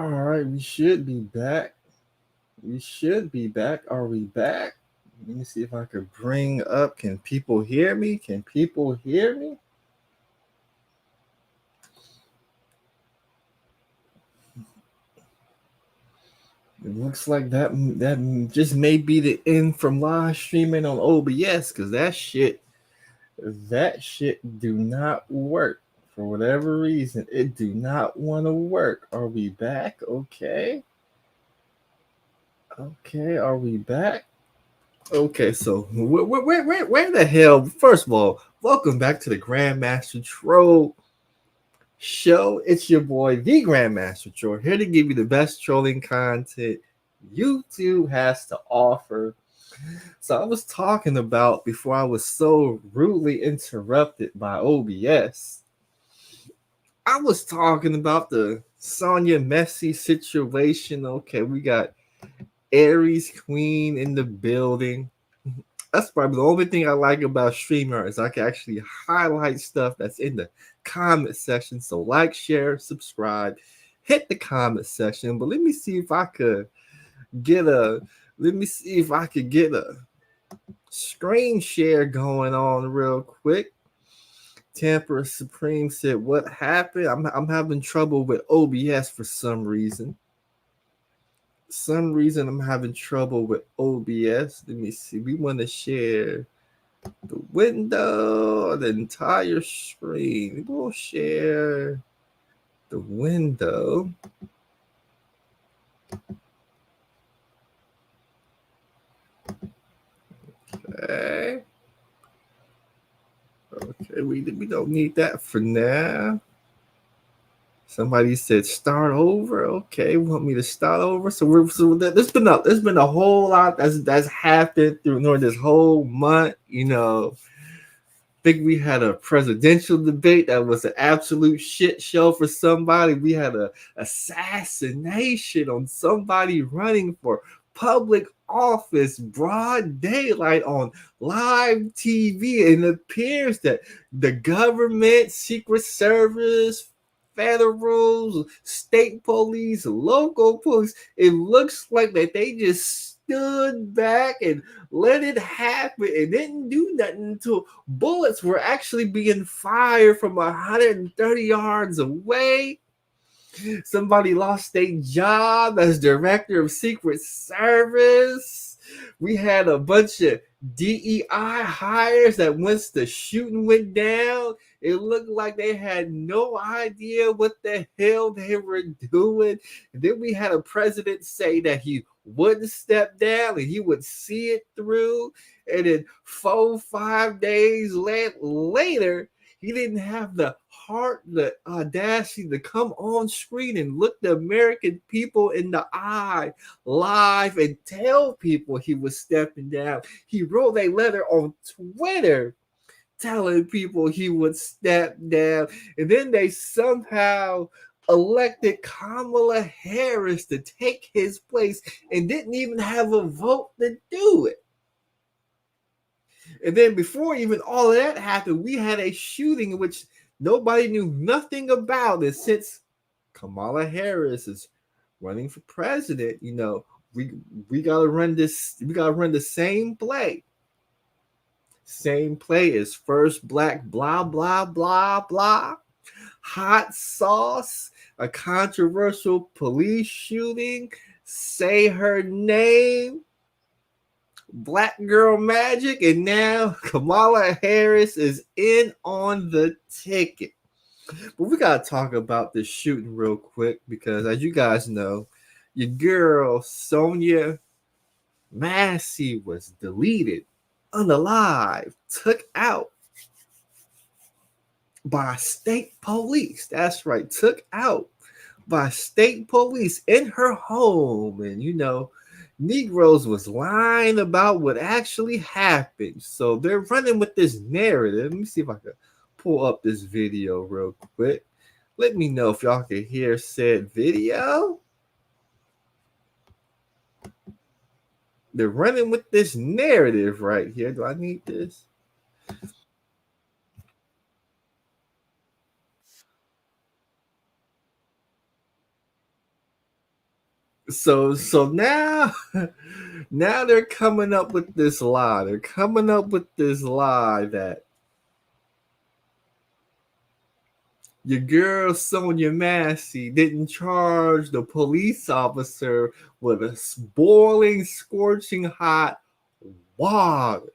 All right, we should be back. We should be back. Are we back? Let me see if I could bring up. Can people hear me? Can people hear me? It looks like that just may be the end from live streaming on OBS because that shit do not work for whatever reason. It do not want to work. Are we back? Okay. Okay. Are we back? Okay, so where the hell? First of all, welcome back to the Grandmaster Troll show. It's your boy, the Grandmaster Troll, here to give you the best trolling content YouTube has to offer. So I was talking about before I was so rudely interrupted by OBS. I was talking about the Sonya Massey situation. Okay, we got Aries Queen in the building. That's probably the only thing I like about StreamYard is I can actually highlight stuff that's in the comment section. So like, share, subscribe, hit the comment section. But let me see if I could get a screen share going on real quick. Temper Supreme said, "What happened? I'm having trouble with OBS for some reason. I'm having trouble with OBS. Let me see. We want to share the window, the entire screen. We'll share the window. Okay. Okay, we don't need that for now. Somebody said start over. Okay, want me to start over? There's been a whole lot that's happened during this whole month. Think we had a presidential debate that was an absolute shit show for somebody. We had a assassination on somebody running for public office, broad daylight on live TV. And it appears that the government, Secret Service, federal, state police, local police, it looks like that they just stood back and let it happen and didn't do nothing until bullets were actually being fired from 130 yards away. Somebody lost their job as director of Secret Service. We had a bunch of DEI hires that once the shooting went down, it looked like they had no idea what the hell they were doing. And then we had a president say that he wouldn't step down and he would see it through. And then 4-5 days later, he didn't have the heart, the audacity to come on screen and look the American people in the eye live and tell people he was stepping down. He wrote a letter on Twitter telling people he would step down. And then they somehow elected Kamala Harris to take his place and didn't even have a vote to do it. And then before even all of that happened, we had a shooting in which nobody knew nothing about it. Since Kamala Harris is running for president, we gotta run this. We gotta run the same play. Same play is first black, blah blah blah blah. Hot sauce, a controversial police shooting. Say her name. Black Girl Magic, and now Kamala Harris is in on the ticket. But we gotta talk about this shooting real quick because, as you guys know, your girl Sonya Massey was deleted, unalive, took out by state police. That's right, took out by state police in her home, and Negroes was lying about what actually happened. So they're running with this narrative. Let me see if I can pull up this video real quick. Let me know if y'all can hear said video. They're running with this narrative right here. Do I need this? So now now they're coming up with this lie. They're coming up with this lie that your girl Sonya Massey didn't charge the police officer with a boiling, scorching hot water.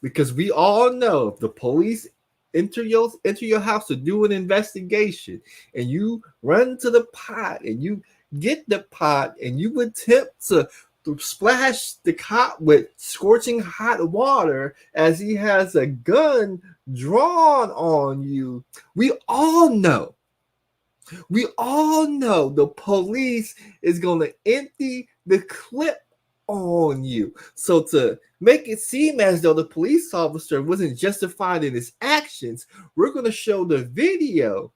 Because we all know if the police enter your house to do an investigation and you run to the pot and you get the pot and you attempt to splash the cop with scorching hot water as he has a gun drawn on you, we all know the police is going to empty the clip on you. So to make it seem as though the police officer wasn't justified in his actions, we're going to show the video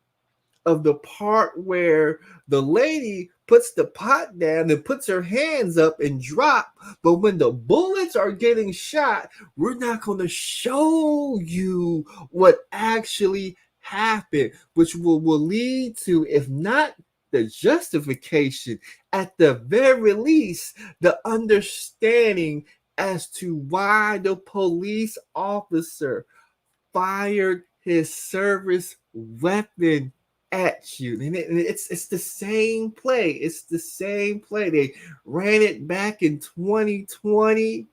of the part where the lady puts the pot down and puts her hands up and drop. But when the bullets are getting shot, we're not going to show you what actually happened, which will lead to, if not the justification, at the very least, the understanding as to why the police officer fired his service weapon at you. And it's the same play. It's the same play. They ran it back in 2020.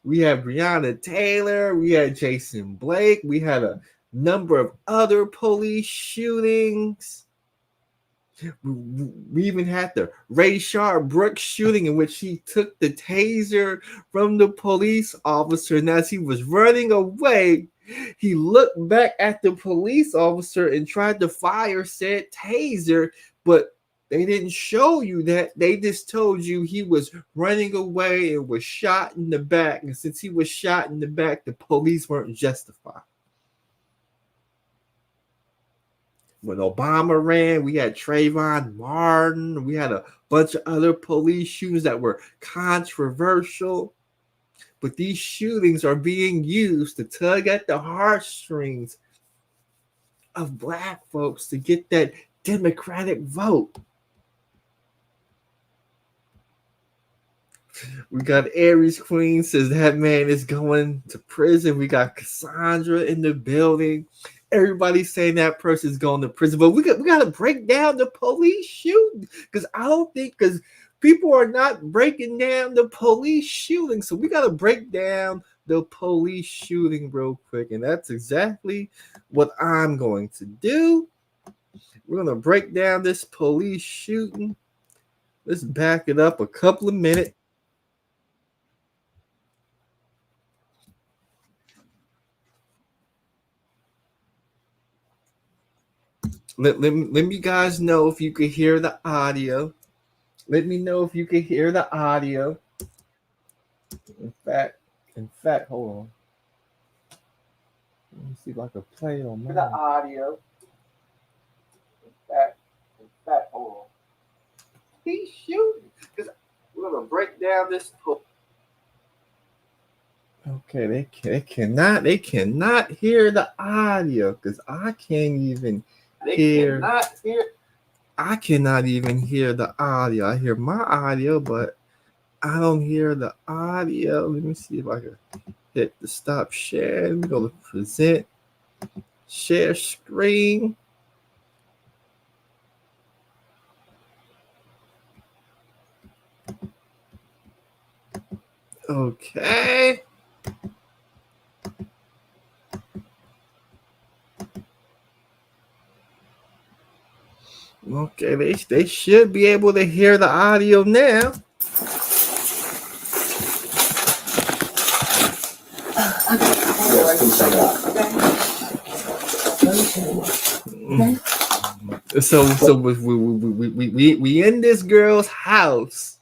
We had Breonna Taylor. We had Jason Blake. We had a number of other police shootings. We even had the Rayshard Brooks shooting in which he took the taser from the police officer, and as he was running away, he looked back at the police officer and tried to fire said taser, but they didn't show you that. They just told you he was running away and was shot in the back, and since he was shot in the back, the police weren't justified. When Obama ran, we had Trayvon Martin. We had a bunch of other police shootings that were controversial. But these shootings are being used to tug at the heartstrings of Black folks to get that Democratic vote. We got Aries Queen says that man is going to prison. We got Cassandra in the building. Everybody's saying that person's going to prison, but we got to break down the police shooting because I don't think because people are not breaking down the police shooting, so we got to break down the police shooting real quick, and that's exactly what I'm going to do. We're going to break down this police shooting. Let's back it up a couple of minutes. Let me guys know if you can hear the audio. Let me know if you can hear the audio. In fact, hold on. Let me see if I can play on my the audio. In fact, hold on. He's shooting because we're gonna break down this. Okay, they cannot hear the audio because I can't even hear. I cannot even hear the audio. I hear my audio, but I don't hear the audio. Let me see if I can hit the stop share. We're going to present, share screen. Okay. Okay, they should be able to hear the audio now. So we in this girl's house,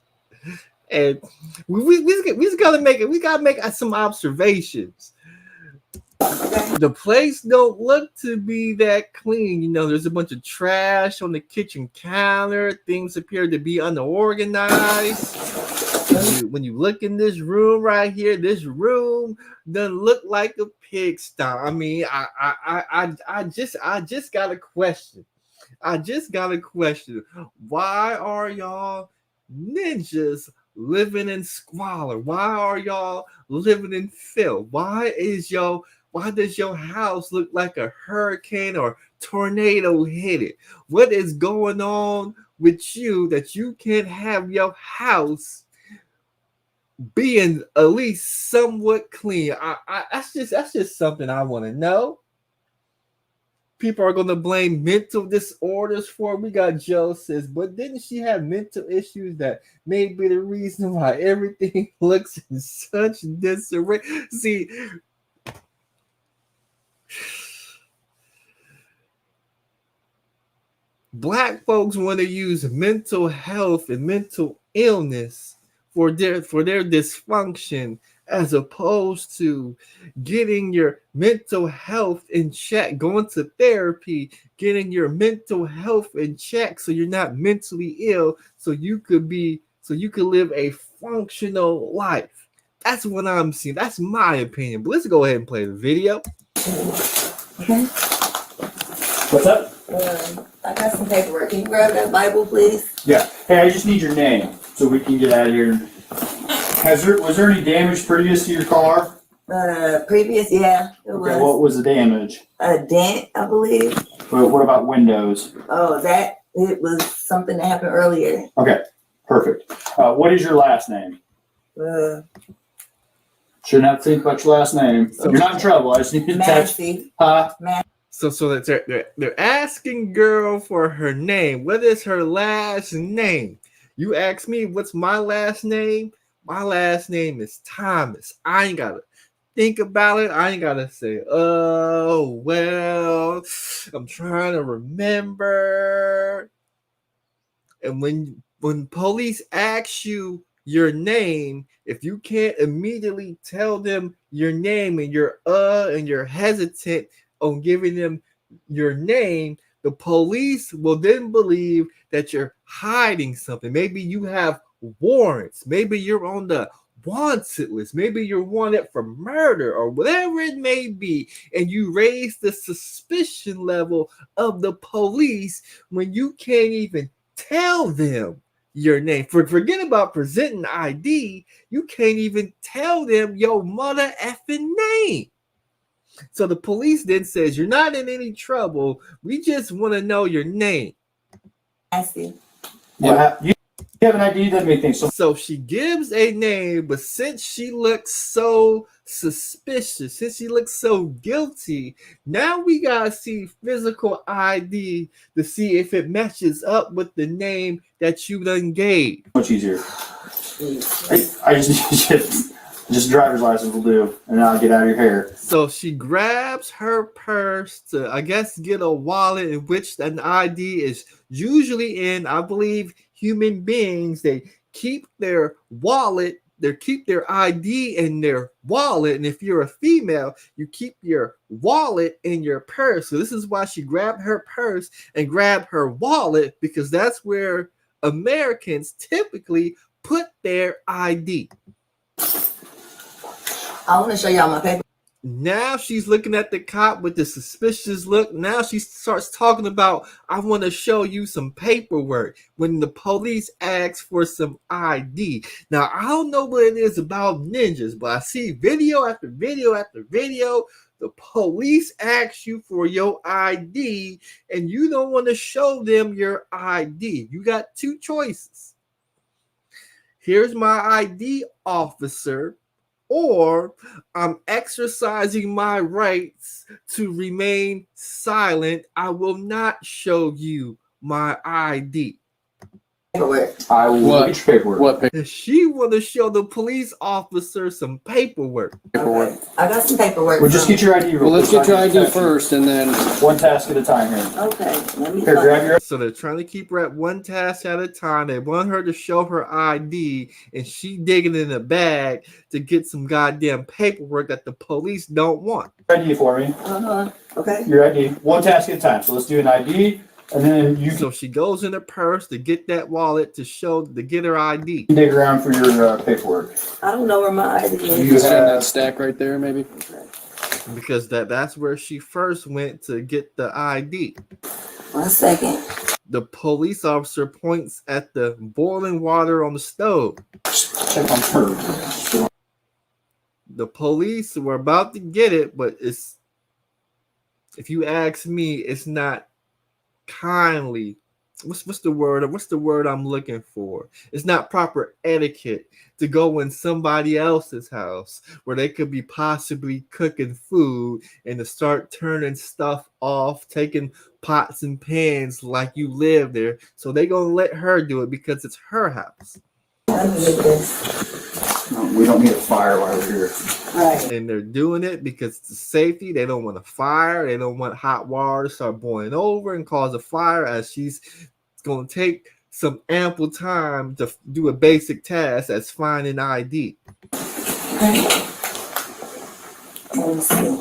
and we just gotta make it. We gotta make some observations. The place don't look to be that clean. You know, there's a bunch of trash on the kitchen counter. Things appear to be unorganized. When you look in this room right here, this room doesn't look like a pigsty. I mean, I just got a question. I just got a question. Why are y'all ninjas living in squalor? Why are y'all living in filth? Why does your house look like a hurricane or tornado hit it? What is going on with you that you can't have your house being at least somewhat clean? That's just something I want to know. People are going to blame mental disorders for it. We got Joe says, but didn't she have mental issues that may be the reason why everything looks in such disarray? See, Black folks want to use mental health and mental illness for their dysfunction, as opposed to getting your mental health in check, going to therapy, getting your mental health in check so you're not mentally ill, so you could live a functional life. That's what I'm seeing. That's my opinion. But let's go ahead and play the video. Okay. What's up? I got some paperwork. Can you grab that Bible, please? Yeah. Hey, I just need your name so we can get out of here. Was there any damage previous to your car? Previous, yeah, it was. Okay, what was the damage? A dent, I believe. Well, what about windows? Oh, it was something that happened earlier. Okay, perfect. What is your last name? Shouldn't have to think about your last name. You're not in trouble. I just need to text. Massey. Huh? So they're asking girl for her name. What is her last name? You ask me, what's my last name? My last name is Thomas. I ain't gotta think about it. I ain't gotta say, oh well, I'm trying to remember. And when police ask you your name, if you can't immediately tell them your name and you're hesitant on giving them your name, the police will then believe that you're hiding something. Maybe you have warrants. Maybe you're on the wanted list. Maybe you're wanted for murder or whatever it may be. And you raise the suspicion level of the police when you can't even tell them your name. Forget about presenting ID. You can't even tell them your mother effing name. So the police then says, you're not in any trouble. We just want to know your name. I see. Yeah, you have an ID that makes things so she gives a name, but since she looks so suspicious, since she looks so guilty, now we gotta see physical ID to see if it matches up with the name that you done gave. much easier. I just driver's license will do, and then I'll get out of your hair. So she grabs her purse to, I guess, get a wallet in which an ID is usually in. I believe human beings, they keep their wallet, they keep their ID in their wallet. And if you're a female, you keep your wallet in your purse. So this is why she grabbed her purse and grabbed her wallet, because that's where Americans typically put their ID. I want to show y'all my paper. Now she's looking at the cop with the suspicious look. Now she starts talking about, I want to show you some paperwork, when the police asks for some ID. Now, I don't know what it is about ninjas, but I see video after video after video. The police ask you for your ID, and you don't want to show them your ID. You got two choices. Here's my ID, officer. Or I'm exercising my rights to remain silent. I will not show you my ID. Paperwork. I will look at your paperwork. What paperwork? She want to show the police officer some paperwork. Okay. I got some paperwork. Well, just get your ID. Well, let's get your ID first, and then one task at a time here. Okay. Let me Here, grab your. So they're trying to keep her at one task at a time. They want her to show her ID, and she digging in a bag to get some goddamn paperwork that the police don't want. ID for me. Okay. Your ID. One task at a time. So let's do an ID, and then you So she goes in her purse to get that wallet to get her ID. can dig around for your paperwork. I don't know where my ID is. you send that stack right there, maybe. Because that's where she first went to get the ID. 1 second. The police officer points at the boiling water on the stove. Check on her. The police were about to get it, but it's, if you ask me, it's not kindly. What's the word? What's the word I'm looking for? It's not proper etiquette to go in somebody else's house where they could be possibly cooking food and to start turning stuff off, taking pots and pans like you live there. So they gonna let her do it because it's her house. Let me get this. No, we don't need a fire while we're here. Right. And they're doing it because it's safety. They don't want a fire. They don't want hot water to start boiling over and cause a fire, as she's going to take some ample time to do a basic task as finding ID. Okay. Let me see.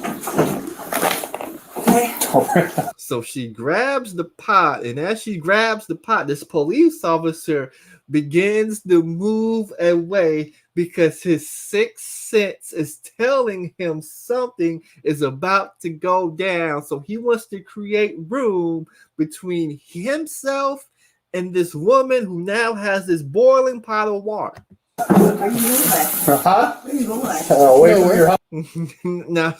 Okay. So she grabs the pot, and as she grabs the pot, this police officer begins to move away because his sixth sense is telling him something is about to go down. So he wants to create room between himself and this woman who now has this boiling pot of water. Where you going? Huh? Where you going? Wait for your now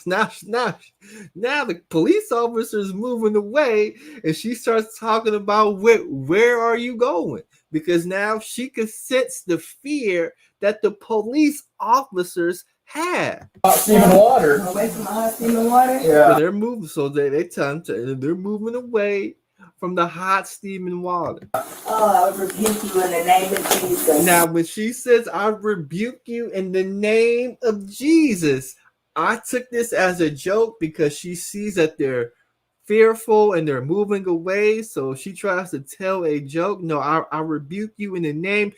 the police officer is moving away, and she starts talking about where are you going? Because now she can sense the fear that the police officers have. hot steaming water. Away from the hot steaming water? So Yeah. they're moving, so they tell them they're moving away from the hot steaming water. Oh, I rebuke you in the name of Jesus. Now, when she says, I rebuke you in the name of Jesus, I took this as a joke because she sees that they're fearful and they're moving away. So she tries to tell a joke. No, I rebuke you in the name.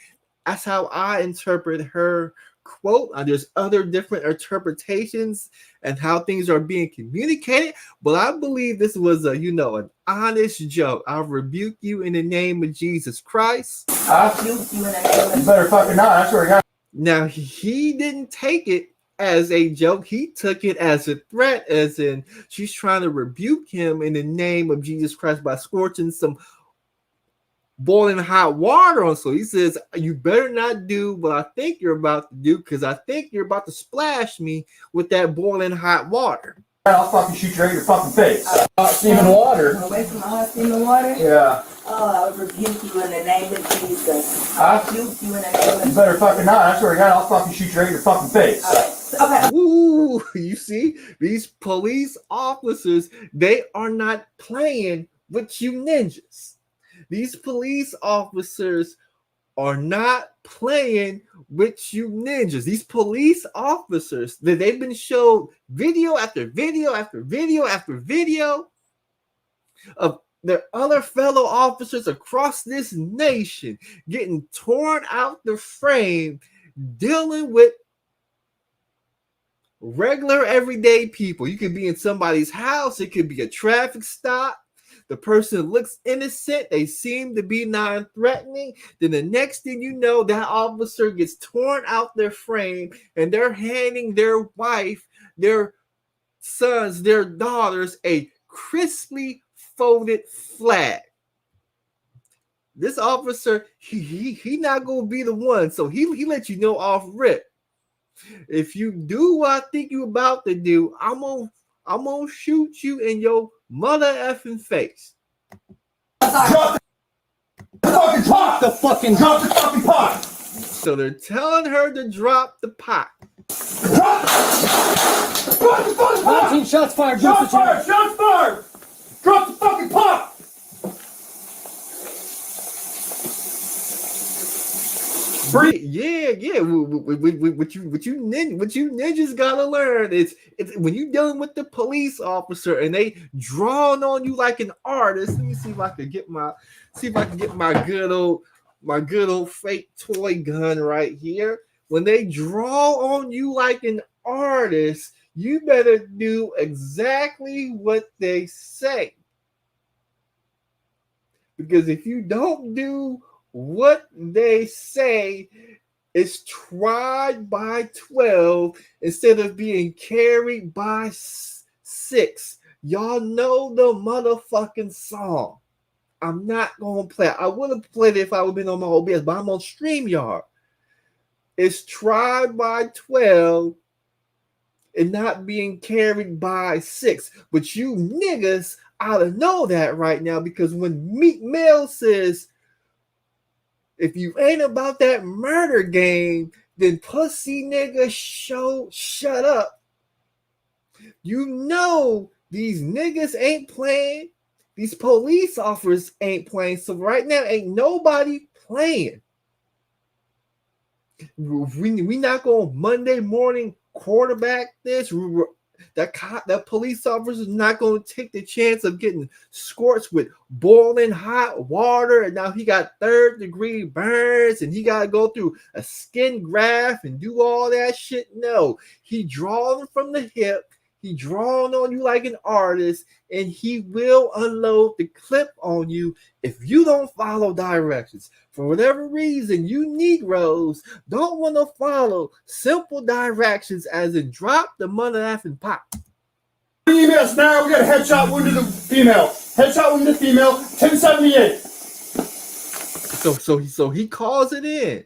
That's how I interpret her quote. There's other different interpretations and how things are being communicated, but I believe this was an honest joke. I rebuke you in the name of Jesus Christ. I rebuke you in the name of You better fucking not. That's where I got. Now, he didn't take it as a joke. He took it as a threat, as in she's trying to rebuke him in the name of Jesus Christ by scorching some boiling hot water on. So he says, you better not do what I think you're about to do, because I think you're about to splash me with that boiling hot water. I'll fucking shoot you right in your fucking face. Hot steaming water. Away from the hot steaming water? Yeah. Oh, I rebuke you in the name of Jesus. Huh? I rebuke you in the name of You better fucking not. That's where I got. I'll fucking shoot you right in your fucking face. Okay. Ooh, you see, these police officers, they are not playing with you ninjas. These police officers are not playing with you ninjas. These police officers, that they've been showed video after video after video after video of their other fellow officers across this nation getting torn out the frame, dealing with regular everyday people. You could be in somebody's house, it could be a traffic stop. The person looks innocent, they seem to be non-threatening. Then the next thing you know, that officer gets torn out their frame and they're handing their wife, their sons, their daughters a crisply folded flag. This officer, he not gonna be the one, so he let you know off rip. If you do what I think you about to do, I'm gonna shoot you in your mother effing face. Drop the fucking pot. The fucking Drop the fucking pot. So they're telling her to drop the pot. Drop the fucking pot. 19 shots fired. Shots fired. Shots fired. Drop the fucking pot. Yeah. What you ninjas gotta learn is it's when you dealing with the police officer and they drawing on you like an artist. Let me see if I can get my good old fake toy gun right here. When they draw on you like an artist, you better do exactly what they say. Because if you don't do what they say, it's tried by 12 instead of being carried by 6. Y'all know the motherfucking song. I'm not gonna play. I would have played it if I would have been on my OBS, but I'm on StreamYard. It's tried by 12 and not being carried by 6. But you niggas ought to know that right now, because when Meek Mill says, if you ain't about that murder game, then pussy nigga shut up. You know these niggas ain't playing. These police officers ain't playing. So right now ain't nobody playing. We not going to Monday morning quarterback this. That police officer is not going to take the chance of getting scorched with boiling hot water, and now he got 3rd-degree burns, and he got to go through a skin graft and do all that shit. No, he drawing from the hip. He drawing on you like an artist, and he will unload the clip on you if you don't follow directions. For whatever reason, you Negroes don't want to follow simple directions, as in drop the mother-effing pot. Emails now. We got a headshot wound to the female. Headshot wound to the female. 1078. So he calls it in.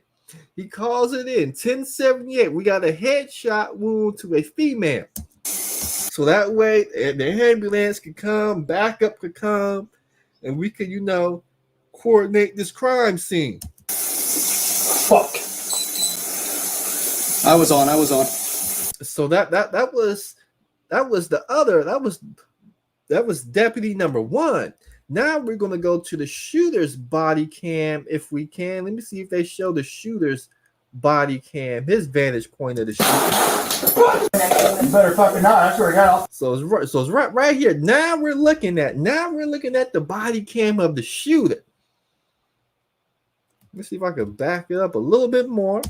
He calls it in. 1078. We got a headshot wound to a female. So that way the ambulance can come, backup could come, and we could, coordinate this crime scene. Fuck. I was on. So that was deputy number 1. Now we're gonna go to the shooter's body cam if we can. Let me see if they show the shooter's body cam, his vantage point of the shooter. You better fucking not. I swear to God. So it's right here. Now we're looking at the body cam of the shooter. Let me see if I can back it up a little bit more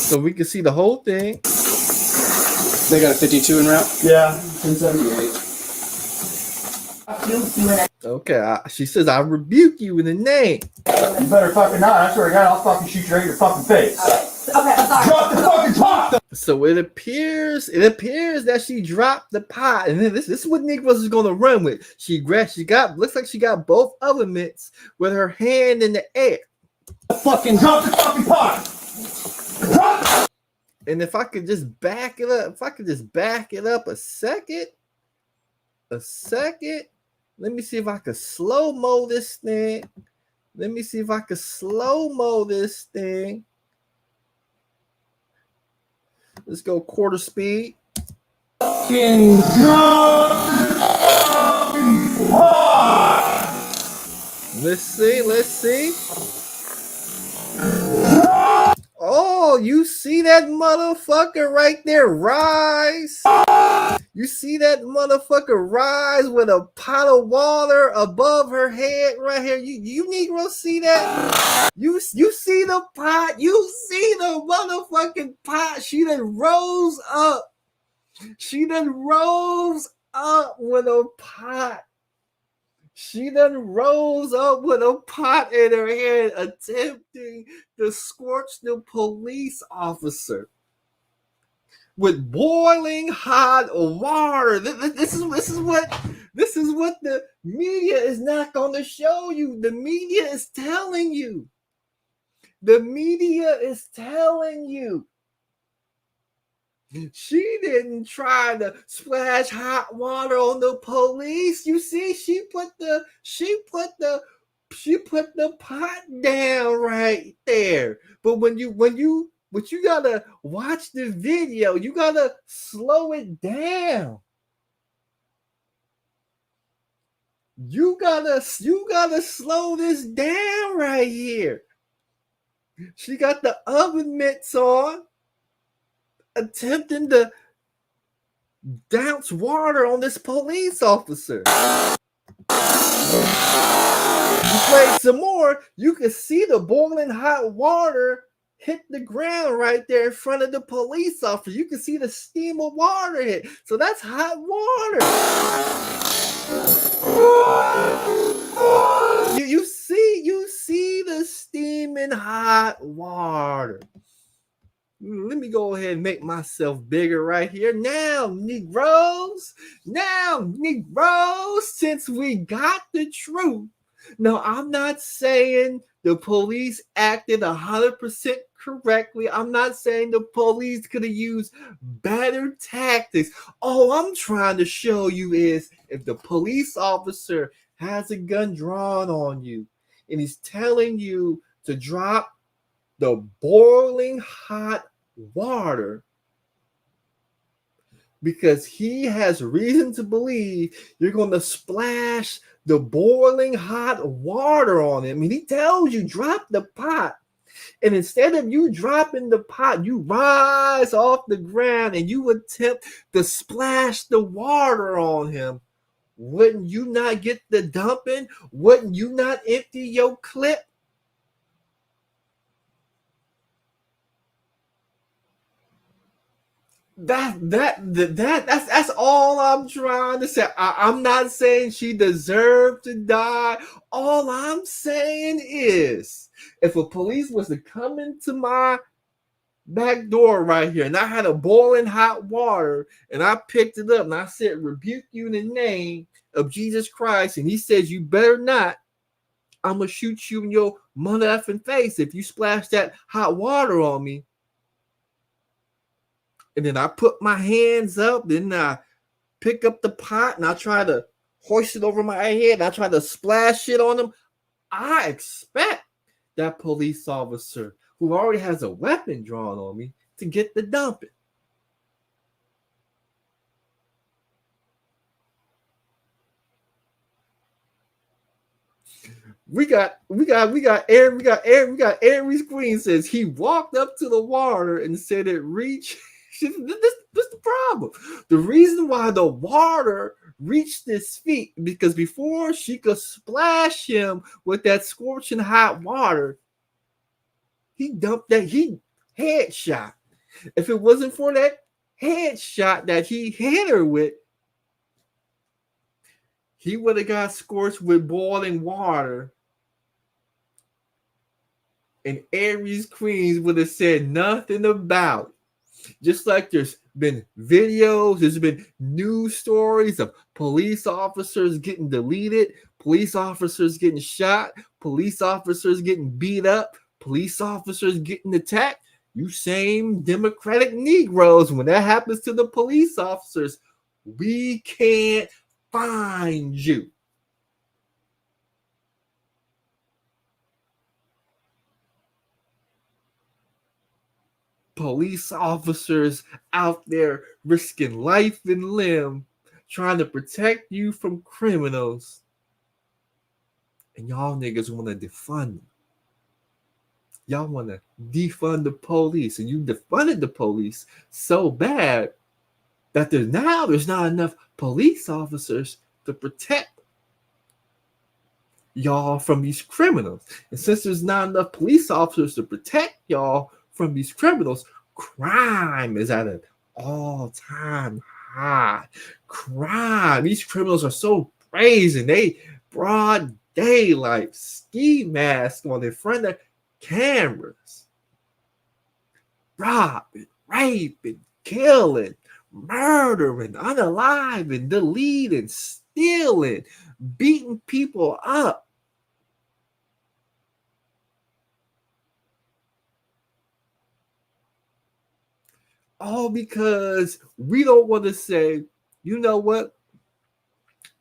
so we can see the whole thing. They got a 52 en route? Yeah, 1078. Okay, she says, I rebuke you in the name. You better fucking not. I swear to God, I'll fucking shoot you right in your fucking face. Okay, I'm sorry. Drop the fucking pot! So it appears that she dropped the pot, and then this is what Negroes is gonna run with. Looks like she got both elements with her hand in the air. Fucking drop the fucking pot! Drop! And if I could just back it up a second. Let me see if I could slow-mo this thing. Let's go quarter speed. Let's see. Oh, you see that motherfucker right there rise? You see that motherfucker rise with a pot of water above her head right here? You Negroes see that? You see the pot? You see the motherfucking pot? She done rose up. With a pot. She done rose up with a pot in her hand, attempting to scorch the police officer with boiling hot water. This is what the media is not going to show you. The media is telling you. She didn't try to splash hot water on the police. You see, she put the pot down right there. But you gotta watch the video. You gotta slow it down. You gotta slow this down right here. She got the oven mitts on, attempting to douse water on this police officer. You play some more, you can see the boiling hot water hit the ground right there in front of the police officer. You can see the steam of water hit. So that's hot water. You see the steaming hot water. Let me go ahead and make myself bigger right here. Now, Negroes, since we got the truth. Now, I'm not saying the police acted 100% correctly. I'm not saying the police could have used better tactics. All I'm trying to show you is if the police officer has a gun drawn on you and he's telling you to drop the boiling hot water because he has reason to believe you're going to splash the boiling hot water on him. I mean, he tells you drop the pot. And instead of you dropping the pot, you rise off the ground and you attempt to splash the water on him. Wouldn't you not get the dumping? Wouldn't you not empty your clip? That's all I'm trying to say. I'm not saying she deserved to die. All I'm saying is, if a police was to come into my back door right here and I had a boiling hot water and I picked it up and I said, rebuke you in the name of Jesus Christ, and he says, you better not, I'm going to shoot you in your mother effing face if you splash that hot water on me. And then I put my hands up, then I pick up the pot and I try to hoist it over my head and I try to splash it on them. I expect that police officer who already has a weapon drawn on me to get the dumping. We got Aries Queen says he walked up to the water and said it reached. This is the problem. The reason why the water reached his feet, because before she could splash him with that scorching hot water, he dumped that headshot. If it wasn't for that headshot that he hit her with, he would have got scorched with boiling water. And Aries Queens would have said nothing about it. Just like there's been videos, there's been news stories of police officers getting deleted, police officers getting shot, police officers getting beat up, police officers getting attacked. You same Democratic Negroes, when that happens to the police officers, we can't find you. Police officers out there risking life and limb trying to protect you from criminals. And y'all niggas want to defund them. Y'all want to defund the police. And you defunded the police so bad that there's not enough police officers to protect y'all from these criminals. And since there's not enough police officers to protect y'all from these criminals, crime is at an all-time high. Crime. These criminals are so brazen. They broad daylight, ski mask on in front of cameras. Robbing, raping, killing, murdering, unaliving, deleting, stealing, beating people up. All because we don't want to say, you know what?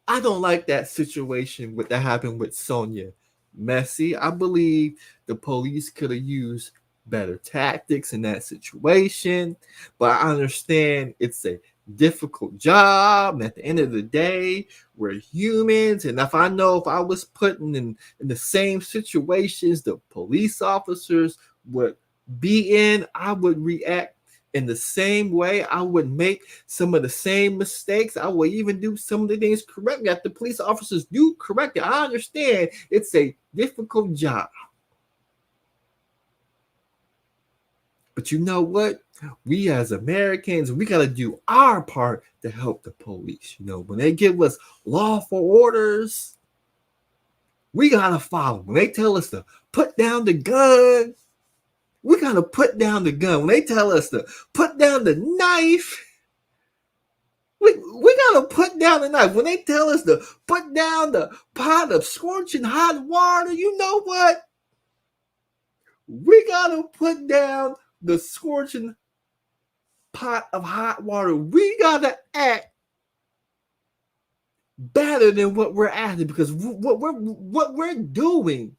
I don't like that situation that happened with Sonya Massey. I believe the police could have used better tactics in that situation. But I understand it's a difficult job. And at the end of the day, we're humans. And if I was put in the same situations the police officers would be in, I would react in the same way. I would make some of the same mistakes. I would even do some of the things correctly that the police officers do correctly. I understand it's a difficult job. But you know what? We as Americans, we got to do our part to help the police. You know, when they give us lawful orders, we got to follow. When they tell us to put down the gun, we gotta put down the gun. When they tell us to put down the knife, we gotta put down the knife. When they tell us to put down the pot of scorching hot water, you know what? We gotta put down the scorching pot of hot water. We gotta act better than what we're asking, because what we're doing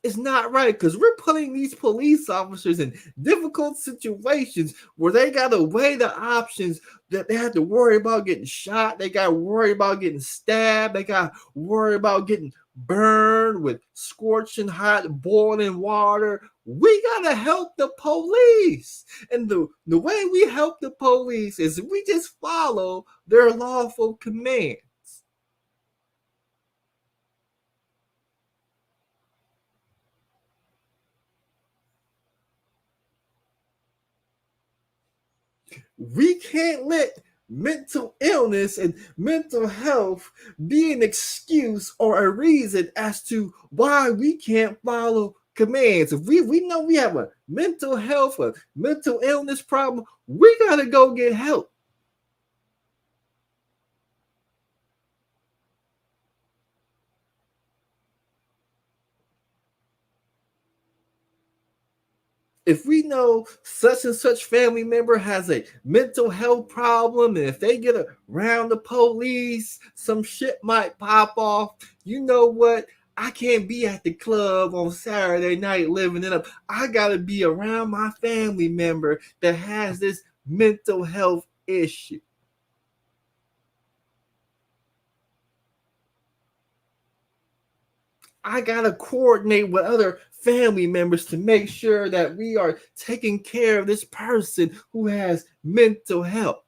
is not right, because we're putting these police officers in difficult situations where they got to weigh the options, that they have to worry about getting shot, they got to worry about getting stabbed, they got to worry about getting burned with scorching hot boiling water. We got to help the police. And the way we help the police is we just follow their lawful command. We can't let mental illness and mental health be an excuse or a reason as to why we can't follow commands. If we know we have a mental health or mental illness problem, we gotta go get help. If we know such and such family member has a mental health problem, and if they get around the police, some shit might pop off. You know what? I can't be at the club on Saturday night living it up. I gotta be around my family member that has this mental health issue. I gotta coordinate with other family members to make sure that we are taking care of this person who has mental health.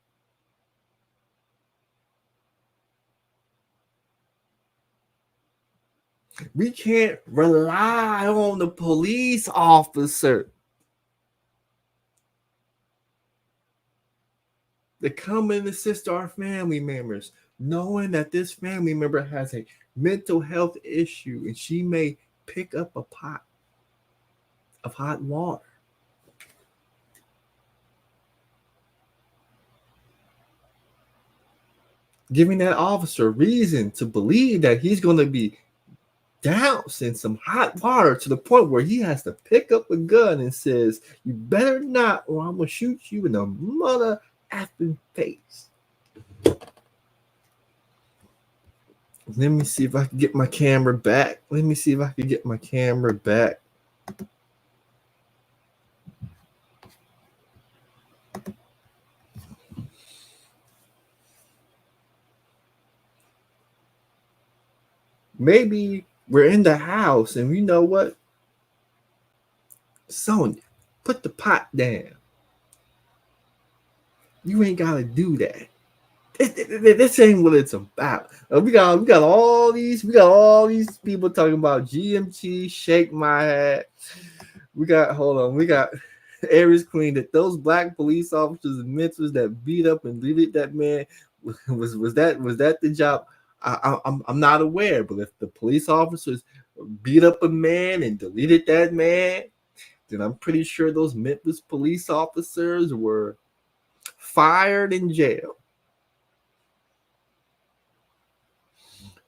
We can't rely on the police officer to come and assist our family members, knowing that this family member has a mental health issue and she may pick up a pot of hot water. Giving that officer reason to believe that he's going to be doused in some hot water to the point where he has to pick up a gun and says, "You better not, or I'm going to shoot you in the mother effing face." Let me see if I can get my camera back. Maybe we're in the house and you know what? Sonya, put the pot down. You ain't got to do that. This ain't what it's about. We got all these people talking about GMT, shake my head. We got Aries Queen, that those black police officers and mentors that beat up and deleted that man, was that the job? I'm not aware, but if the police officers beat up a man and deleted that man, then I'm pretty sure those Memphis police officers were fired in jail.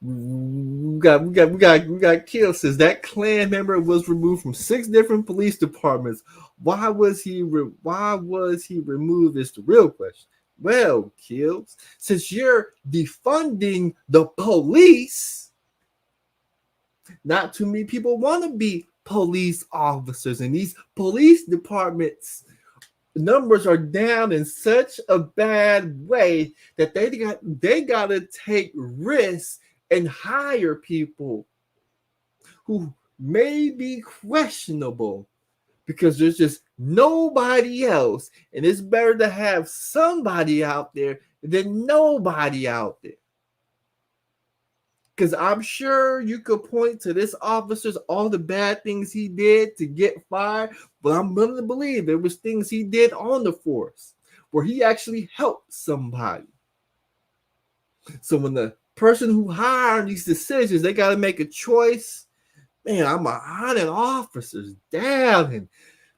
We got killed. Says that Klan member was removed from 6 different police departments. Why was he removed is the real question. Well, Kills, since you're defunding the police, not too many people want to be police officers, and these police departments numbers are down in such a bad way that they got to take risks and hire people who may be questionable because there's just nobody else, and it's better to have somebody out there than nobody out there. Because I'm sure you could point to this officer's all the bad things he did to get fired, but I'm willing to believe there was things he did on the force where he actually helped somebody. So when the person who hired these decisions, they got to make a choice Man, I'm 100 officers down, and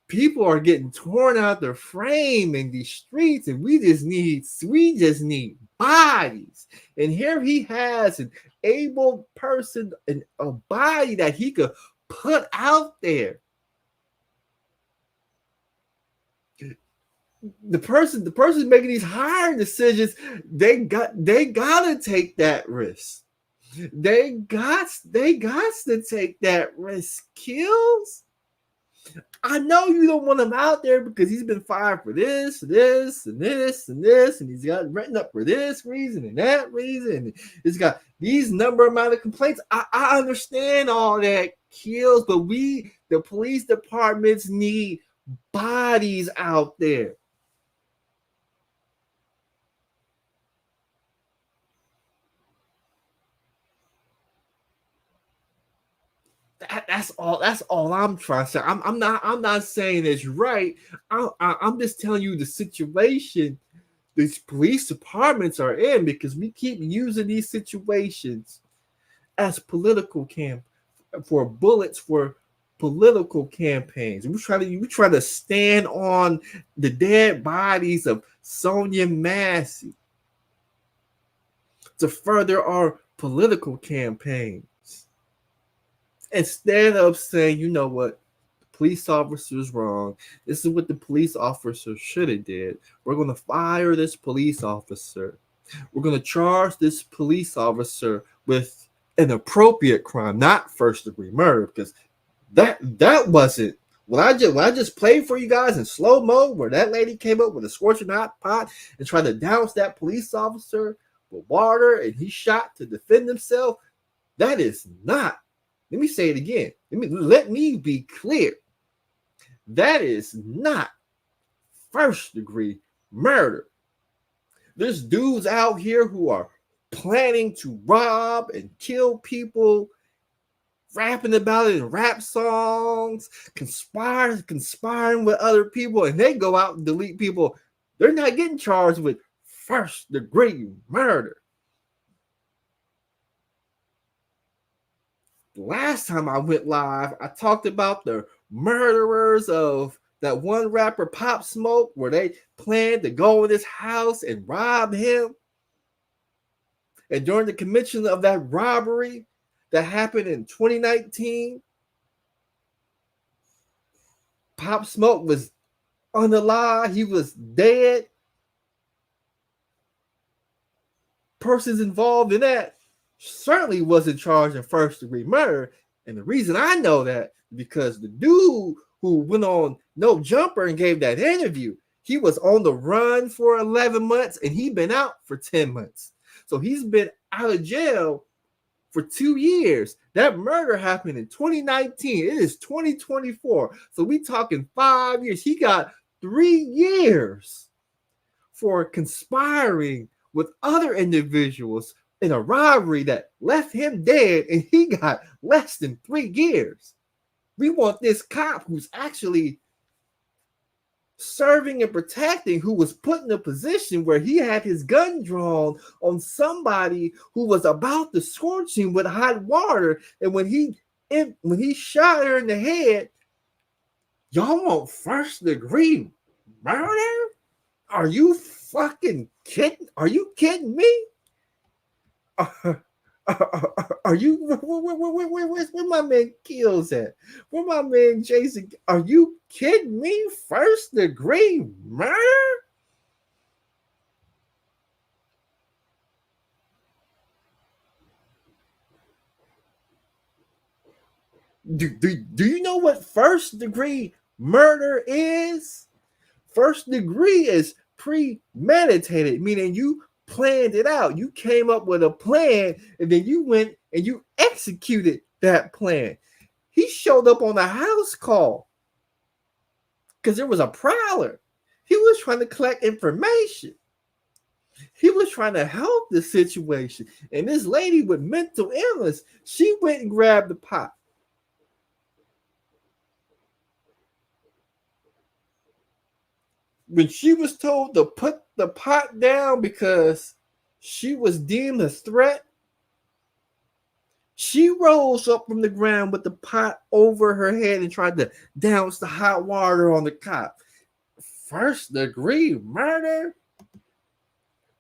people are getting torn out their frame in these streets, and we just need bodies. And here he has an able person and a body that he could put out there. The person making these hiring decisions, they gotta take that risk. They got to take that risk. Kills. I know you don't want him out there because he's been fired for this, and he's got written up for this reason and that reason. And he's got these amount of complaints. I understand all that, Kills, but the police departments need bodies out there. That's all I'm trying to say. I'm not saying it's right. I'm just telling you the situation these police departments are in, because we keep using these situations as political for bullets for political campaigns. We try to stand on the dead bodies of Sonya Massey to further our political campaigns, instead of saying, you know what, the police officer is wrong. This is what the police officer should have did. We're going to fire this police officer. We're going to charge this police officer with an appropriate crime, not first-degree murder, because that wasn't when I just played for you guys in slow mo, where that lady came up with a scorching hot pot and tried to douse that police officer with water, and he shot to defend himself. That is not. Let me say it again. Let me be clear. That is not first-degree murder. There's dudes out here who are planning to rob and kill people, rapping about it in rap songs, conspiring with other people, and they go out and delete people. They're not getting charged with first-degree murder. Last time I went live, I talked about the murderers of that one rapper Pop Smoke, where they planned to go in his house and rob him. And during the commission of that robbery that happened in 2019, Pop Smoke was unalive. He was dead. Persons involved in that certainly wasn't charged in first-degree murder. And the reason I know that is because the dude who went on No Jumper and gave that interview, he was on the run for 11 months and he'd been out for 10 months. So he's been out of jail for 2 years. That murder happened in 2019. It is 2024. So we talking 5 years. He got 3 years for conspiring with other individuals in a robbery that left him dead, and he got less than 3 years. We want this cop who's actually serving and protecting, who was put in a position where he had his gun drawn on somebody who was about to scorch him with hot water, and when he shot her in the head, y'all want first-degree murder? Are you fucking kidding? Are you kidding me? Are you where my man Kills at? Where my man Jason? Are you kidding me? First-degree murder? Do you know what first-degree murder is? First degree is premeditated, meaning you planned it out. You came up with a plan, and then you went and you executed that plan. He showed up on a house call because there was a prowler. He was trying to collect information. He was trying to help the situation. And this lady with mental illness, she went and grabbed the pot. When she was told to put the pot down because she was deemed a threat, She rose up from the ground with the pot over her head and tried to douse the hot water on the cop. First degree murder?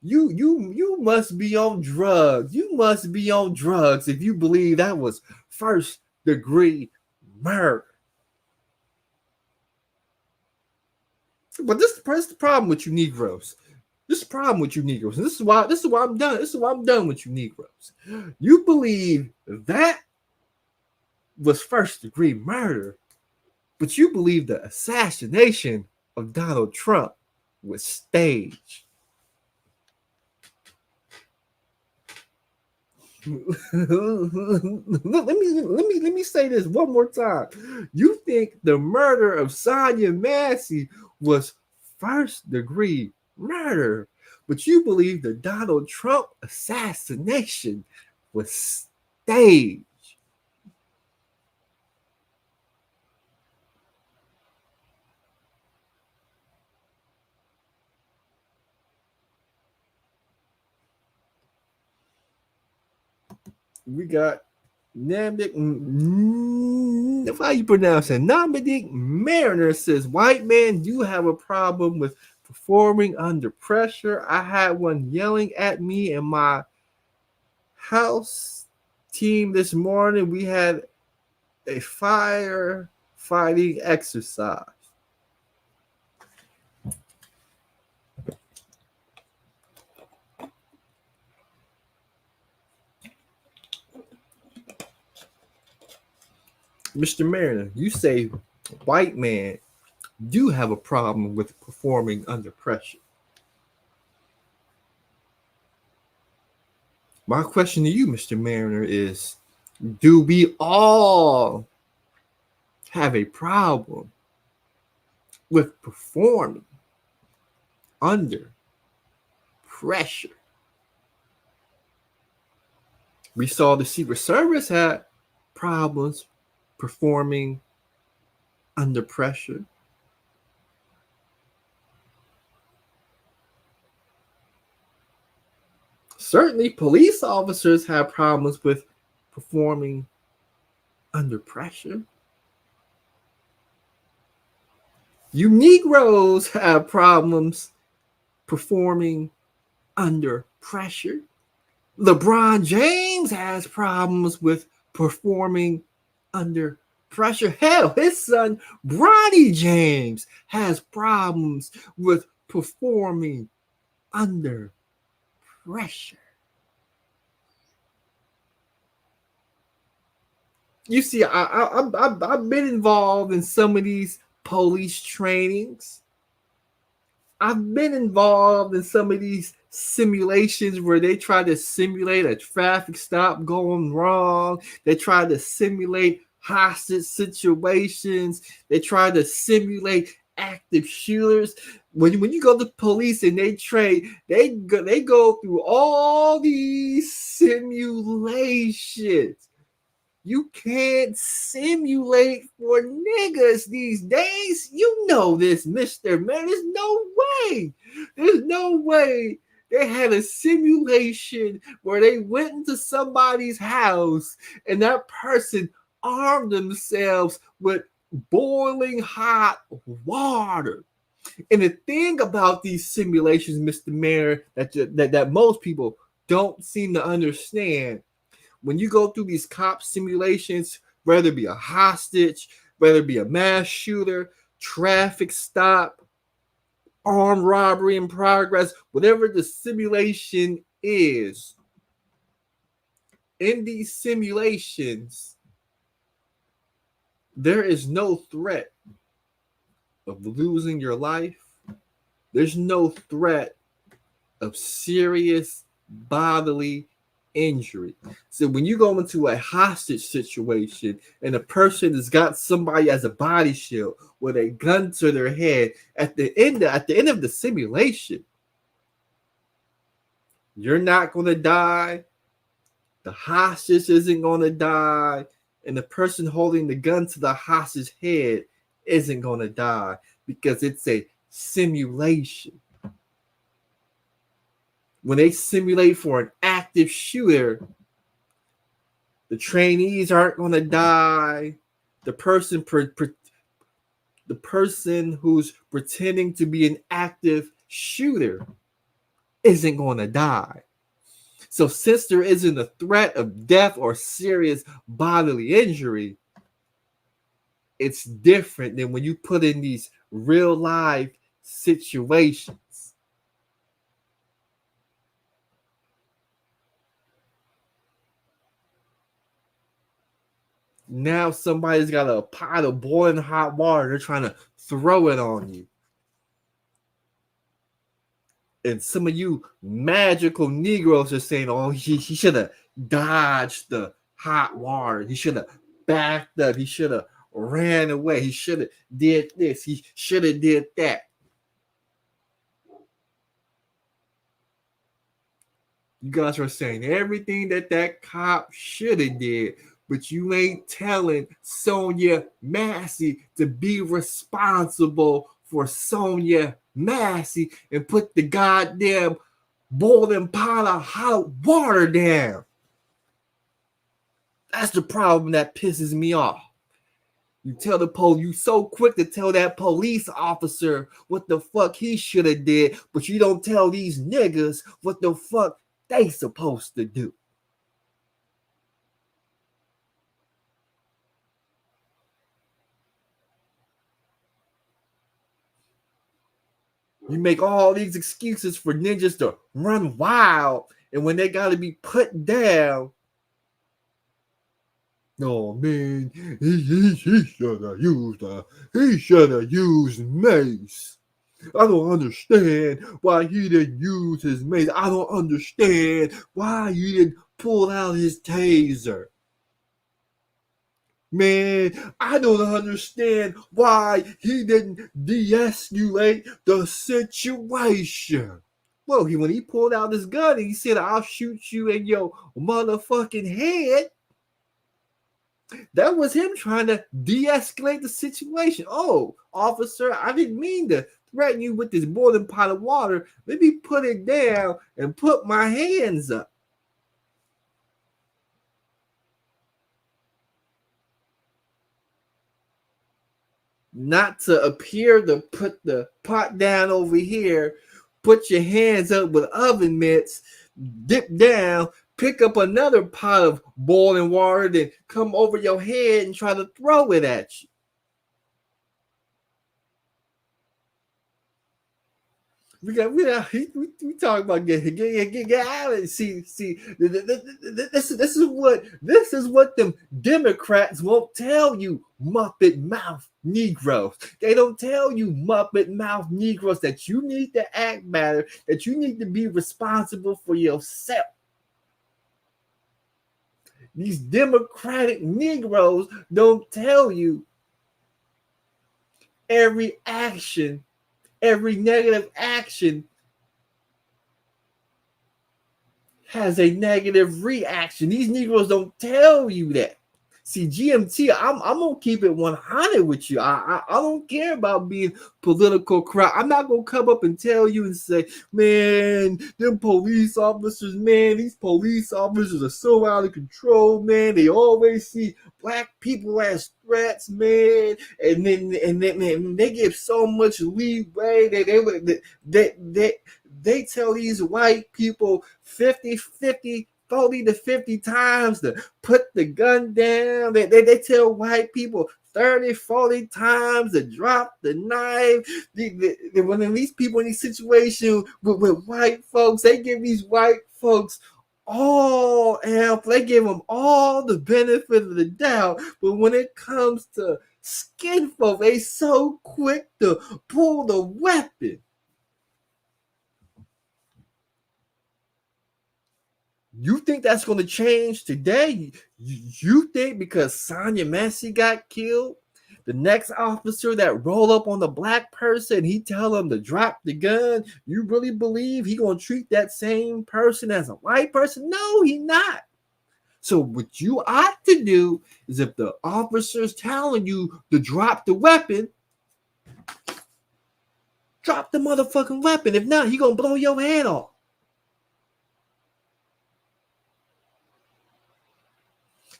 You must be on drugs. You must be on drugs if you believe that was first degree murder. But this is the problem with you Negroes. This is the problem with you Negroes. And this is why I'm done. This is why I'm done with you Negroes. You believe that was first degree murder, but you believe the assassination of Donald Trump was staged. let me say this one more time. You think the murder of Sonya Massey was first degree murder, but you believe the Donald Trump assassination was staged. We got Namdik, how you pronounce it? Namdik Mariner says, white men do have a problem with performing under pressure. I had one yelling at me in my house team this morning. We had a firefighting exercise. Mr. Mariner, you say white men do have a problem with performing under pressure. My question to you, Mr. Mariner, is do we all have a problem with performing under pressure? We saw the Secret Service had problems performing under pressure. Certainly, police officers have problems with performing under pressure. You Negroes have problems performing under pressure. LeBron James has problems with performing under pressure. Hell, his son, Bronny James, has problems with performing under pressure. You see, I've been involved in some of these police trainings. I've been involved in some of these simulations where they try to simulate a traffic stop going wrong. They try to simulate hostage situations. They try to simulate active shooters. When you go to police and they train, they go through all these simulations. You can't simulate for niggas these days. You know this, Mr. Man. There's no way. There's no way they had a simulation where they went into somebody's house and that person armed themselves with boiling hot water. And the thing about these simulations, Mr. Mayor, that most people don't seem to understand, when you go through these cop simulations, whether it be a hostage, whether it be a mass shooter, traffic stop, armed robbery in progress, whatever the simulation is, in these simulations, there is no threat of losing your life. There's no threat of serious bodily injury. So when you go into a hostage situation and a person has got somebody as a body shield with a gun to their head, at the end of the simulation, you're not going to die. The hostage isn't going to die, and the person holding the gun to the hostage head isn't going to die because it's a simulation. When they simulate for an active shooter, The trainees aren't going to die. The person who's pretending to be an active shooter isn't going to die. So since there isn't a threat of death or serious bodily injury, it's different than when you put in these real life situations. Now somebody's got a pot of boiling hot water. They're trying to throw it on you. And some of you magical Negroes are saying, oh, he should have dodged the hot water. He should have backed up. He should have ran away. He should have did this. He should have did that. You guys are saying everything that cop should have did, but you ain't telling Sonya Massey to be responsible for Sonya Massey and put the goddamn boiling pot of hot water down. That's the problem that pisses me off. You tell the police, you so quick to tell that police officer what the fuck he should have did, but you don't tell these niggas what the fuck they supposed to do. You make all these excuses for ninjas to run wild, and when they got to be put down, oh man, he should have used mace. I don't understand why he didn't use his mace. I don't understand why he didn't pull out his taser. Man, I don't understand why he didn't de-escalate the situation. Well, when he pulled out his gun and he said, I'll shoot you in your motherfucking head, that was him trying to de-escalate the situation. Oh, officer, I didn't mean to threaten you with this boiling pot of water. Let me put it down and put my hands up. Not to appear to put the pot down over here, put your hands up with oven mitts, dip down, pick up another pot of boiling water, then come over your head and try to throw it at you. We talk about get out of it. See, this is what them Democrats won't tell you, Muppet mouth Negroes. They don't tell you, Muppet mouth Negroes, that you need to act better, that you need to be responsible for yourself. These Democratic Negroes don't tell you every action. Every negative action has a negative reaction. These Negroes don't tell you that. See, GMT, I'm gonna keep it 100 with you. I don't care about being political correct. I'm not gonna come up and tell you and say, man, them police officers, man, these police officers are so out of control, man. They always see black people as threats, man, and then man, they give so much leeway. They tell these white people 50 to 50 times to put the gun down. They tell white people 30, 40 times to drop the knife. When these people in these situations with white folks, they give these white folks all help. They give them all the benefit of the doubt. But when it comes to skin folk, they so quick to pull the weapon. You think that's going to change today? You think because Sonya Massey got killed, the next officer that roll up on the black person, he tell him to drop the gun, you really believe he going to treat that same person as a white person? No, he not. So what you ought to do is, if the officer's telling you to drop the weapon, drop the motherfucking weapon. If not, he going to blow your head off.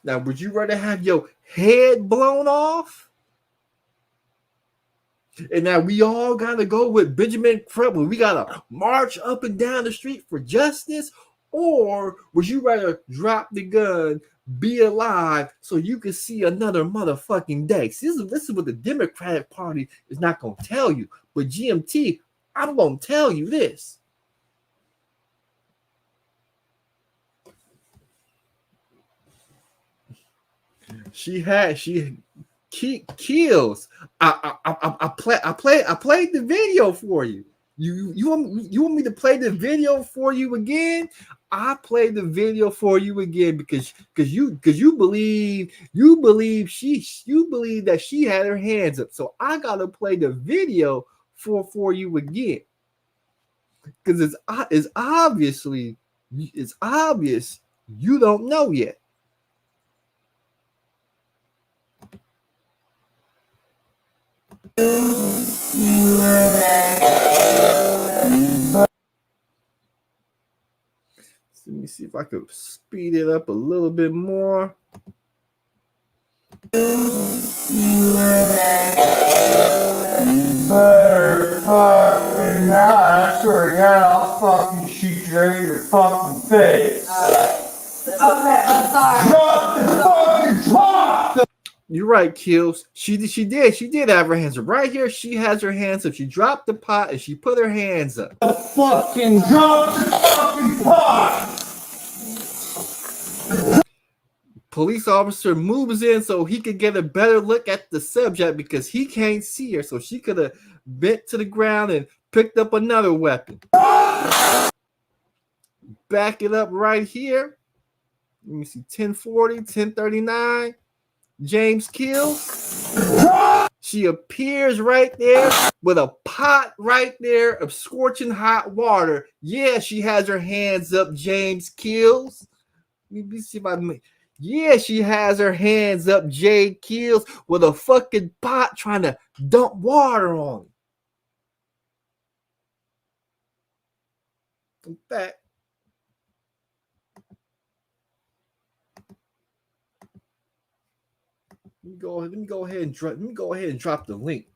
Now, would you rather have your head blown off? And now we all got to go with Benjamin Franklin. We got to march up and down the street for justice? Or would you rather drop the gun, be alive, so you can see another motherfucking day? See, this is what the Democratic Party is not going to tell you. But GMT, I'm going to tell you this. She kills. I played the video for you. You want me to play the video for you again? I played the video for you again because you believe that she had her hands up. So I gotta play the video for you again. Because it's obvious you don't know yet. Let me see if I could speed it up a little bit more. Better fucking not. I swear to God, I'll fucking shoot you in your fucking face. Okay, I'm sorry. Drop the fucking top! You're right, Kills. She did have her hands up. Right here, she has her hands up. She dropped the pot and she put her hands up. Fucking drop the fucking pot! Police officer moves in so he could get a better look at the subject because he can't see her. So she could have bent to the ground and picked up another weapon. Back it up right here. Let me see, 1040, 1039. James kills. She appears right there with a pot right there of scorching hot water. Yeah, she has her hands up. James kills. Let me see if I make. Yeah, she has her hands up. Jade kills with a fucking pot trying to dump water on him. In fact, let me go ahead and drop the link.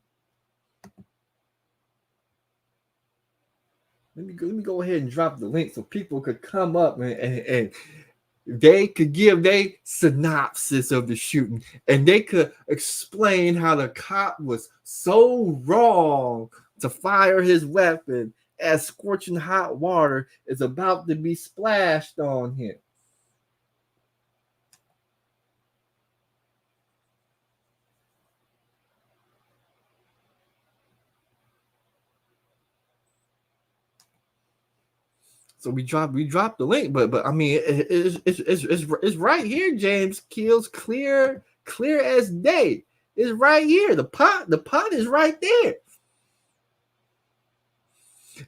Let me go ahead and drop the link so people could come up and they could give their synopsis of the shooting, and they could explain how the cop was so wrong to fire his weapon as scorching hot water is about to be splashed on him. So we dropped the link, but I mean it's right here. James kills clear as day. It's right here. The pot is right there.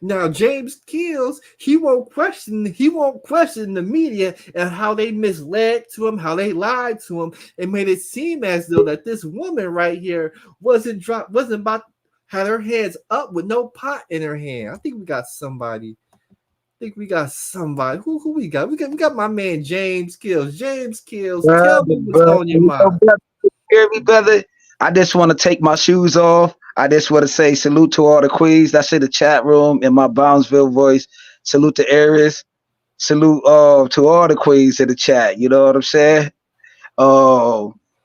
Now James kills. He won't question the media and how they misled to him, how they lied to him, and made it seem as though that this woman right here wasn't about had her hands up with no pot in her hand. I think we got somebody. Who we got? We got my man James Kills. James Kills. Tell me what's on your mind. Hear me, brother? I just want to take my shoes off. I just want to say salute to all the queens that's in the chat room in my Brownsville voice. Salute to Aries. Salute to all the queens in the chat. You know what I'm saying?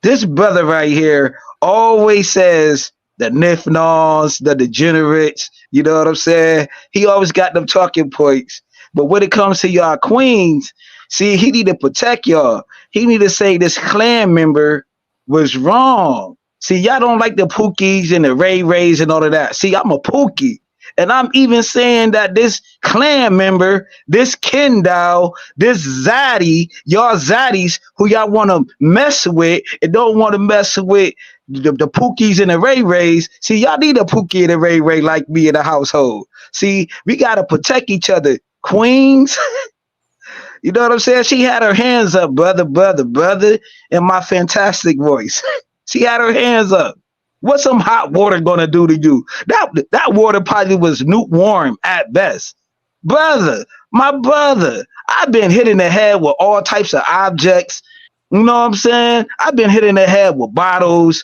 This brother right here always says the nifnons, the degenerates. You know what I'm saying? He always got them talking points. But when it comes to y'all queens, see, he need to protect y'all. He need to say this clan member was wrong. See, y'all don't like the Pookies and the Ray Rays and all of that. See, I'm a Pookie. And I'm even saying that this clan member, this Kendall, this Zaddy, y'all Zaddies who y'all want to mess with and don't want to mess with the Pookies and the Ray Rays. See, y'all need a Pookie and a Ray Ray like me in the household. See, we got to protect each other. Queens, you know what I'm saying? She had her hands up, brother, in my fantastic voice. She had her hands up. What's some hot water gonna do to you? That water probably was lukewarm at best. Brother, my brother, I've been hit in the head with all types of objects. You know what I'm saying? I've been hit in the head with bottles,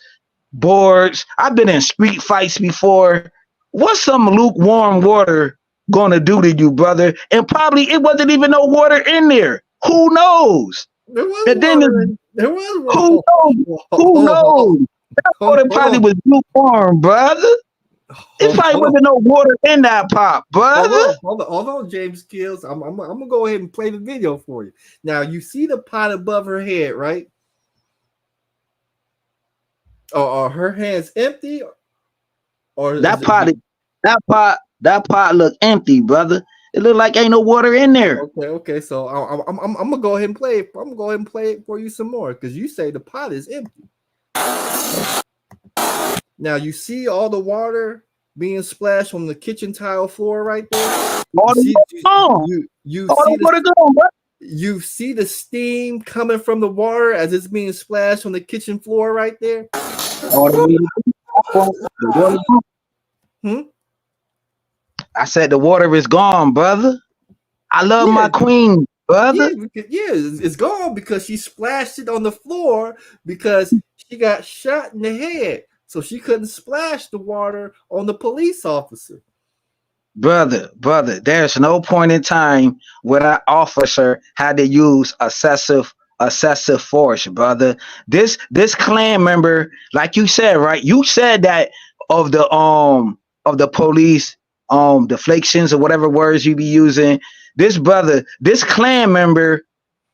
boards. I've been in street fights before. What's some lukewarm water gonna do to you, brother? And probably it wasn't even no water in there. Who knows? There was And then water. There was water. who knows? Who knows? That water probably was lukewarm, brother. It probably wasn't no water in that pot, brother. Hold on, James Kills. I'm gonna go ahead and play the video for you. Now you see the pot above her head, right? Are her hands empty? Or that pot look empty, brother. It look like ain't no water in there. Okay. So I'm gonna go ahead and play it. I'm gonna go ahead and play it for you some more because you say the pot is empty. Now you see all the water being splashed on the kitchen tile floor right there. You see the steam coming from the water as it's being splashed on the kitchen floor right there. I said the water is gone, brother. I love my queen, brother. It's gone because she splashed it on the floor because she got shot in the head. So she couldn't splash the water on the police officer. Brother, there's no point in time where that officer had to use excessive force, brother. This Klan member, like you said, right? You said that of the police deflections or whatever words you be using. This Klan member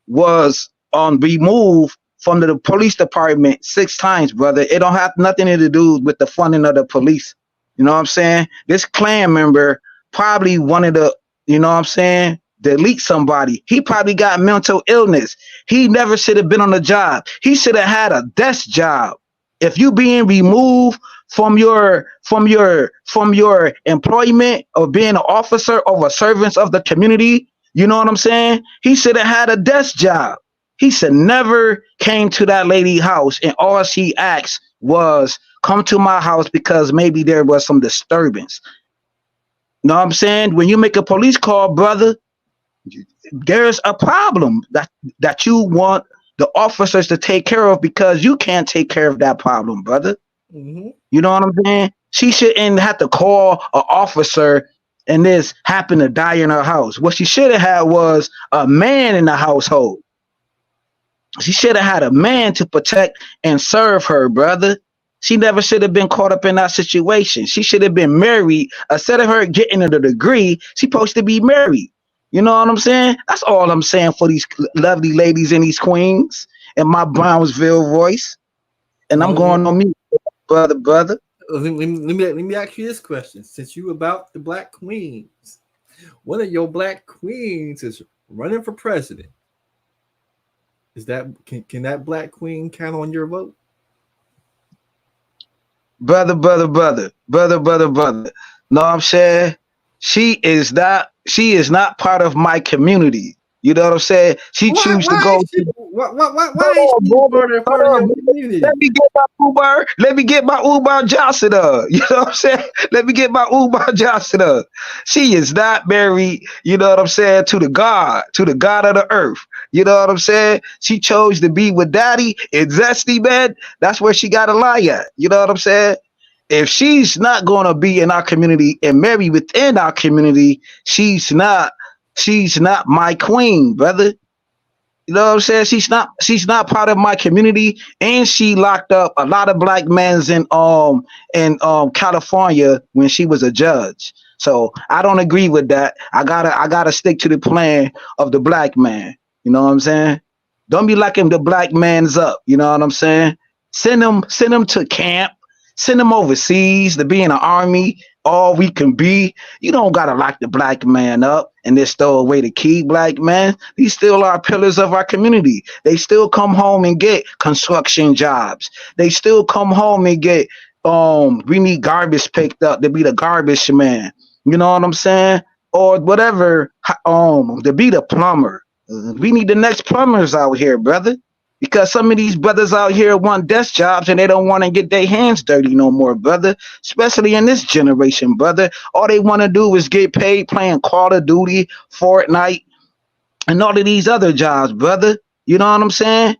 was removed from the police department 6 times, brother. It don't have nothing to do with the funding of the police. You know what I'm saying? This Klan member probably wanted to, you know what I'm saying, delete somebody. He probably got mental illness. He never should have been on the job. He should have had a desk job. If you being removed from your employment of being an officer of a servant of the community, you know what I'm saying? He should have had a desk job. He should never came to that lady's house and all she asked was come to my house because maybe there was some disturbance. You know what I'm saying? When you make a police call, brother, there's a problem that you want the officers to take care of because you can't take care of that problem, brother. Mm-hmm. You know what I'm saying? She shouldn't have to call an officer and this happened to die in her house. What she should have had was a man in the household. She should have had a man to protect and serve her, brother. She never should have been caught up in that situation. She should have been married. Instead of her getting a degree, she's supposed to be married. You know what I'm saying? That's all I'm saying for these lovely ladies and these queens in my Brownsville voice. And I'm going on mute, brother. Let me ask you this question. Since you about the black queens, one of your black queens is running for president. Is that can that black queen count on your vote? Brother. No, I'm saying she is not part of my community. You know what I'm saying? She chooses to go. Why is she part of your community? Let me get my Uber Johnson up. You know what I'm saying? Let me get my Uber Johnson up. She is not married, you know what I'm saying, to the God of the earth. You know what I'm saying? She chose to be with daddy and Zesty, man. That's where she got to lie at. You know what I'm saying? If she's not going to be in our community and marry within our community, she's not my queen, brother. You know what I'm saying? She's not part of my community, and she locked up a lot of black men in California when she was a judge. So I don't agree with that. I gotta stick to the plan of the black man. You know what I'm saying? Don't be locking the black man's up. You know what I'm saying? Send them to camp. Send them overseas to be in the army. All we can be. You don't gotta lock the black man up and then throw away the key black man. These still are pillars of our community. They still come home and get construction jobs. They still come home and get we need garbage picked up to be the garbage man. You know what I'm saying? Or whatever, to be the plumber. We need the next plumbers out here, brother. Because some of these brothers out here want desk jobs and they don't want to get their hands dirty no more, brother. Especially in this generation, brother. All they want to do is get paid playing Call of Duty, Fortnite, and all of these other jobs, brother. You know what I'm saying?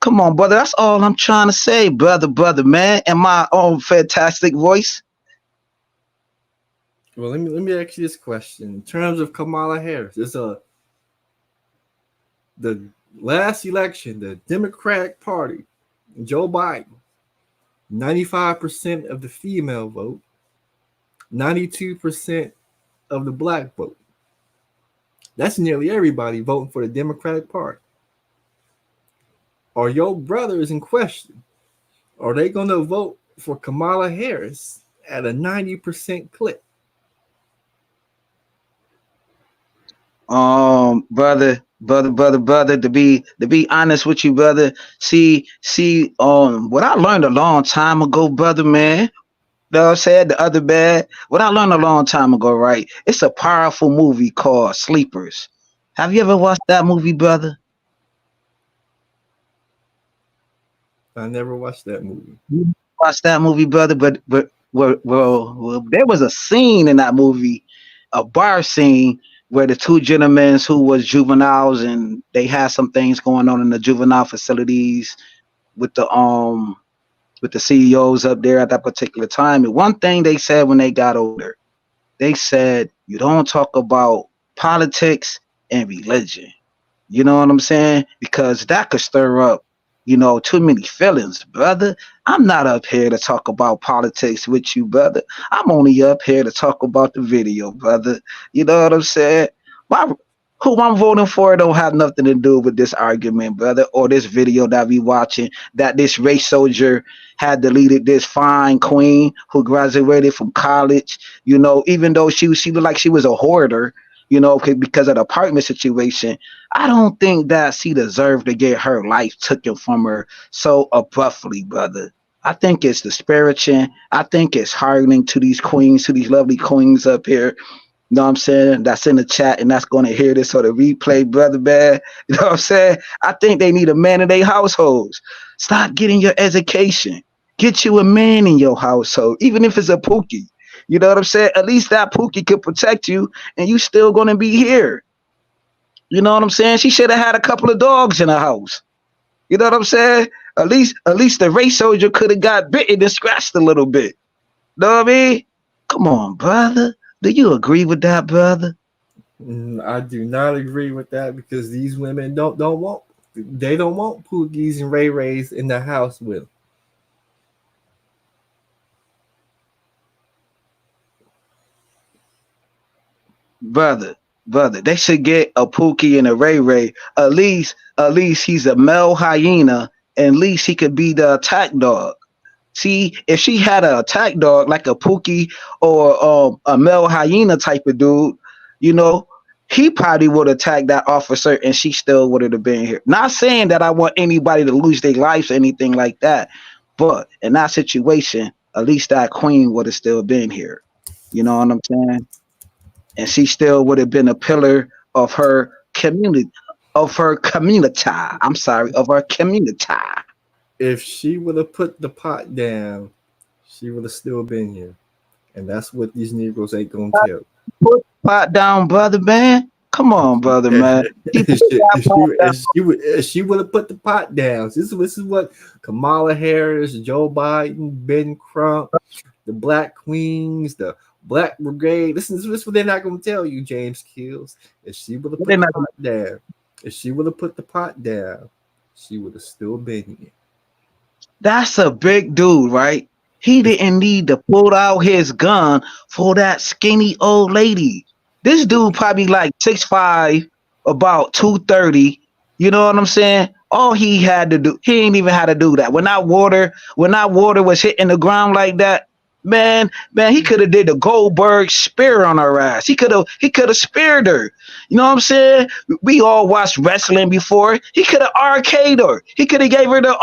Come on, brother. That's all I'm trying to say, brother, man. In my own fantastic voice. Well, let me ask you this question. In terms of Kamala Harris, the last election, the Democratic Party, Joe Biden, 95% of the female vote, 92% of the black vote. That's nearly everybody voting for the Democratic Party. Are your brothers in question? Are they going to vote for Kamala Harris at a 90% clip? Brother, to be honest with you, brother. See, what I learned a long time ago, brother, man. Know what I said? The other bad. What I learned a long time ago, right? It's a powerful movie called Sleepers. Have you ever watched that movie, brother? I never watched that movie. You watched that movie, brother, but well, there was a scene in that movie, a bar scene where the two gentlemen who was juveniles and they had some things going on in the juvenile facilities with the CEOs up there at that particular time. And one thing they said when they got older, they said, you don't talk about politics and religion. You know what I'm saying? Because that could stir up, too many feelings, brother. I'm not up here to talk about politics with you, brother. I'm only up here to talk about the video, brother. You know what I'm saying? Who I'm voting for don't have nothing to do with this argument, brother, or this video that we watching, that this race soldier had deleted this fine queen who graduated from college, even though she looked like she was a hoarder, because of the apartment situation. I don't think that she deserved to get her life taken from her so abruptly, brother. I think it's disparaging. I think it's hardening to these queens, to these lovely queens up here. You know what I'm saying? That's in the chat and that's going to hear this or the replay, brother, man. You know what I'm saying? I think they need a man in their households. Stop getting your education. Get you a man in your household, even if it's a pookie. You know what I'm saying? At least that pookie could protect you and you still going to be here. You know what I'm saying? She should have had a couple of dogs in her house. You know what I'm saying? At least the race soldier could have got bitten and scratched a little bit. Know what I mean? Come on, brother. Do you agree with that, brother? I do not agree with that because these women don't want Pookies and Ray Rays in the house with them. Brother, they should get a Pookie and a Ray Ray. At least he's a male hyena, and at least he could be the attack dog. See, if she had an attack dog like a Pookie or a male hyena type of dude, he probably would attack that officer and she still would have been here. Not saying that I want anybody to lose their lives or anything like that, but in that situation, at least that queen would have still been here. You know what I'm saying? And she still would have been a pillar of her community, of her communitah. I'm sorry, of her communitah. If she would have put the pot down, she would have still been here. And that's what these Negroes ain't going to tell. Put the pot down, brother, man. Come on, brother, man. If she would have put the pot down. This is what Kamala Harris, Joe Biden, Ben Crump, the Black Queens, the Black Brigade. This is what they're not going to tell you, James Kills. If she would have put the pot down, she would have still been here. That's a big dude, right? He didn't need to pull out his gun for that skinny old lady. This dude probably like 6'5", about 230. You know what I'm saying? All he had to do, he ain't even had to do that. When that water was hitting the ground like that, man, he could have did the Goldberg spear on her ass. He could have speared her. You know what I'm saying? We all watched wrestling before. He could have RK'd her. He could have gave her the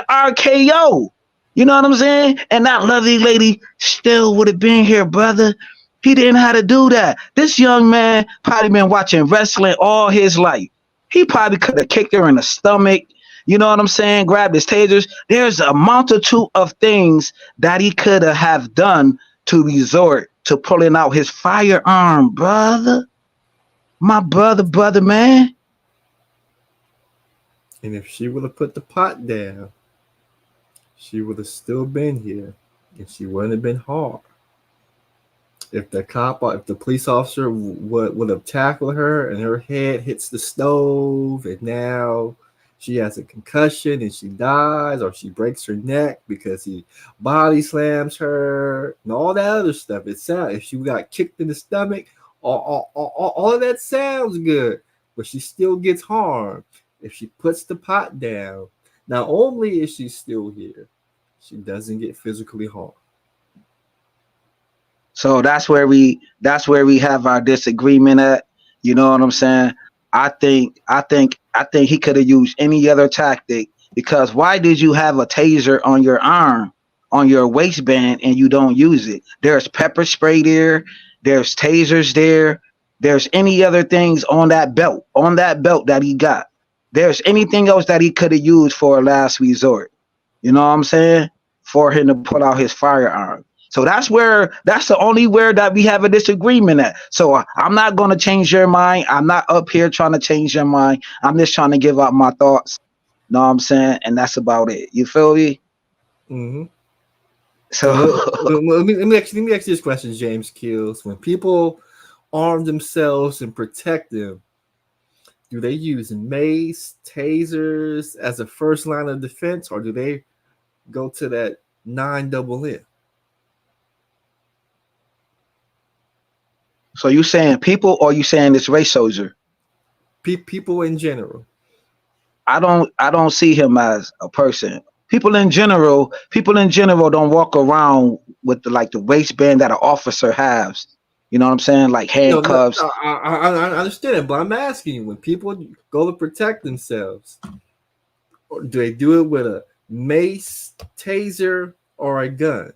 RKO. You know what I'm saying? And that lovely lady still would have been here, brother. He didn't have to do that. This young man probably been watching wrestling all his life. He probably could have kicked her in the stomach. You know what I'm saying? Grabbed his tasers. There's a multitude of things that he could have done to resort to pulling out his firearm, brother. My brother, man. And if she would have put the pot down, she would have still been here, and she wouldn't have been hard. If the police officer would have tackled her, and her head hits the stove, and now she has a concussion and she dies, or she breaks her neck because he body slams her, and all that other stuff. It sounds, if she got kicked in the stomach, all of that sounds good, but she still gets harmed if she puts the pot down. Not only is she still here, she doesn't get physically harmed. So that's where we have our disagreement at. You know what I'm saying? I think he could have used any other tactic, because why did you have a taser on your arm, on your waistband, and you don't use it? There's pepper spray there, there's tasers there, there's any other things on that belt that he got. There's anything else that he could have used for a last resort. You know what I'm saying? For him to pull out his firearm. So that's the only where that we have a disagreement at. So I'm not going to change your mind. I'm not up here trying to change your mind. I'm just trying to give out my thoughts. Know what I'm saying? And that's about it. You feel me? Mm-hmm. So let me ask you this question, James Kills. When people arm themselves and protect them, do they use mace, tasers as a first line of defense, or do they go to that 9 N? So you saying people, or you saying this race soldier? People in general. I don't see him as a person. People in general don't walk around with the waistband that an officer has. You know what I'm saying? Like handcuffs. No, I understand it, but I'm asking you, when people go to protect themselves, do they do it with a mace, taser, or a gun?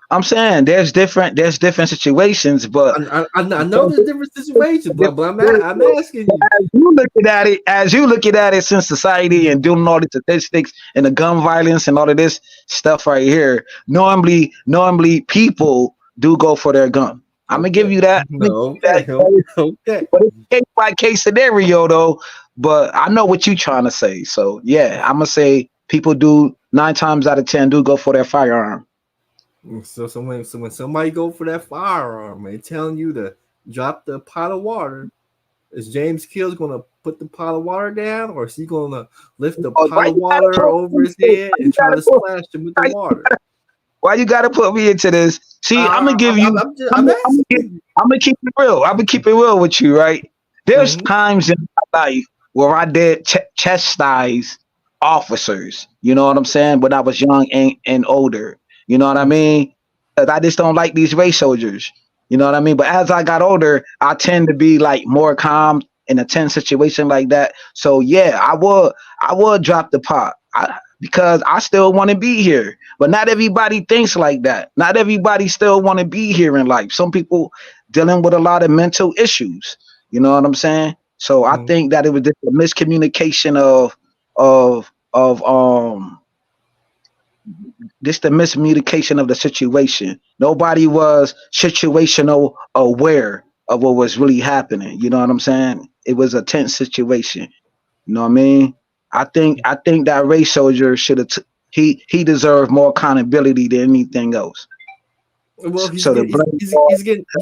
I'm saying there's different situations, but I know there's different situations, but I'm asking you. As you looking at it since society and doing all the statistics and the gun violence and all of this stuff right here, normally people do go for their gun. I'm gonna give you that. Okay. But it's case by case scenario though. But I know what you're trying to say. So yeah, I'm gonna say people do 9 times out of 10 do go for their firearm. So when somebody go for that firearm and telling you to drop the pot of water, is James Kills going to put the pot of water down, or is he going to lift the pot of water over his head and try to splash him with the water? Why you got to put me into this? See, I'm gonna give you. I'm gonna keep it real. I'm gonna keep it real with you, right? There's times in my life where I did chastise officers. You know what I'm saying? When I was young and older. You know what I mean? I just don't like these race soldiers. You know what I mean? But as I got older, I tend to be like more calm in a tense situation like that. So yeah, I would drop the pot because I still want to be here. But not everybody thinks like that. Not everybody still want to be here in life. Some people dealing with a lot of mental issues. You know what I'm saying? So I think that it was just a miscommunication of this the miscommunication of the situation. Nobody was situational aware of what was really happening. You know what I'm saying? It was a tense situation. You know what I mean? I think that race soldier should have he deserved more accountability than anything else. Well, he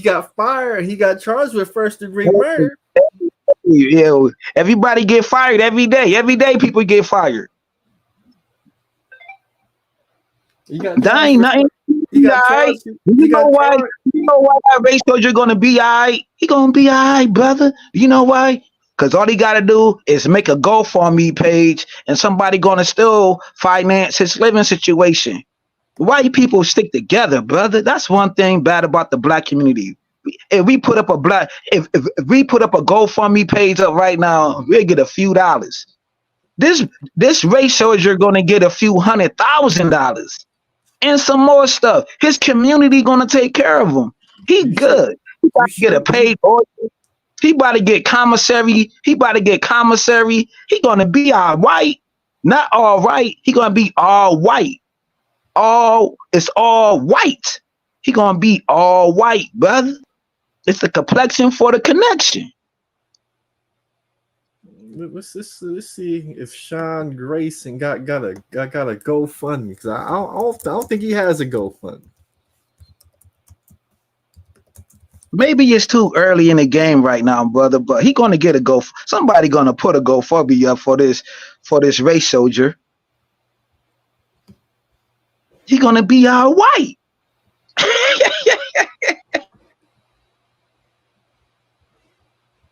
got fired. He got charged with first-degree murder. Yeah, everybody get fired every day. Every day people get fired. That ain't nothing. You know why that race soldier gonna be all right? He gonna be all right, brother. You know why? Because all he gotta do is make a GoFundMe page, and somebody gonna still finance his living situation. White people stick together, brother. That's one thing bad about the black community. If we put up a GoFundMe page up right now, we'll get a few dollars. This race soldier gonna get a few $100,000. And some more stuff. His community gonna take care of him. He good. He about to get a paid order. He about to get commissary. He gonna be all white. Not all right. He gonna be all white. It's all white. He gonna be all white, brother. It's the complexion for the connection. Let's see if Sean Grayson got a GoFundMe, because I don't think he has a GoFundMe. Maybe it's too early in the game right now, brother, but he gonna get a go. Somebody gonna put a GoFundMe up for this race soldier. He gonna be all white.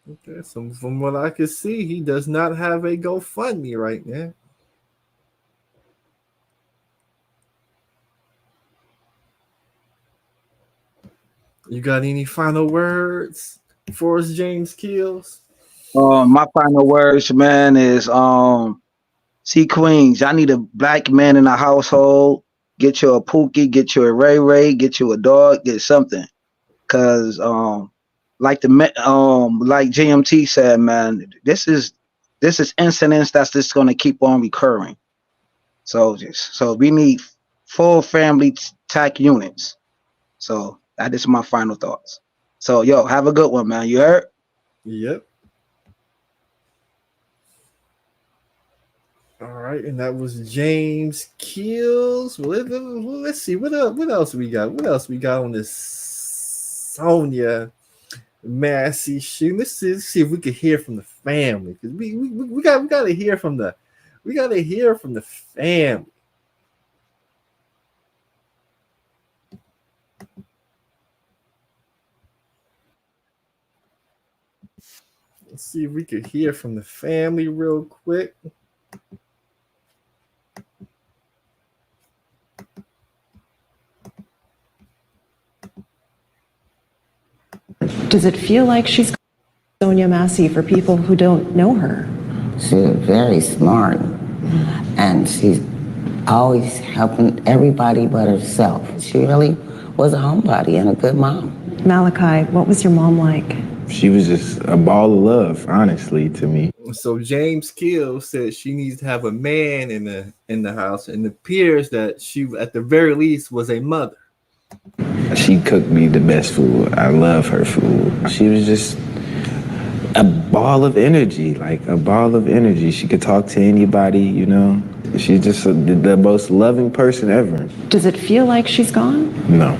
Okay, so from what I can see, he does not have a GoFundMe right now. You got any final words for us, James Kills? My final words, man, is see, Queens, I need a black man in the household. Get you a Pookie, get you a Ray Ray, get you a dog, get something. Cause like GMT said, man, this is incidents that's just gonna keep on recurring. So we need full family TAC units. So that is my final thoughts. So yo, have a good one, man. You heard? Yep. All right, and that was James Kills. Well, let's see what else we got. What else we got on this Sonya Massey shoot? Let's see if we can hear from the family, because we got to hear from the family. Let's see if we could hear from the family real quick. Does it feel like she's Sonya Massey for people who don't know her? She's very smart, and she's always helping everybody but herself. She really was a homebody and a good mom. Malachi, what was your mom like? She was just a ball of love, honestly, to me. So James Kill said she needs to have a man in the house, and it appears that she, at the very least, was a mother. She cooked me the best food. I love her food. She was just a ball of energy, like a ball of energy. She could talk to anybody, you know. She's just the most loving person ever. Does it feel like she's gone? No.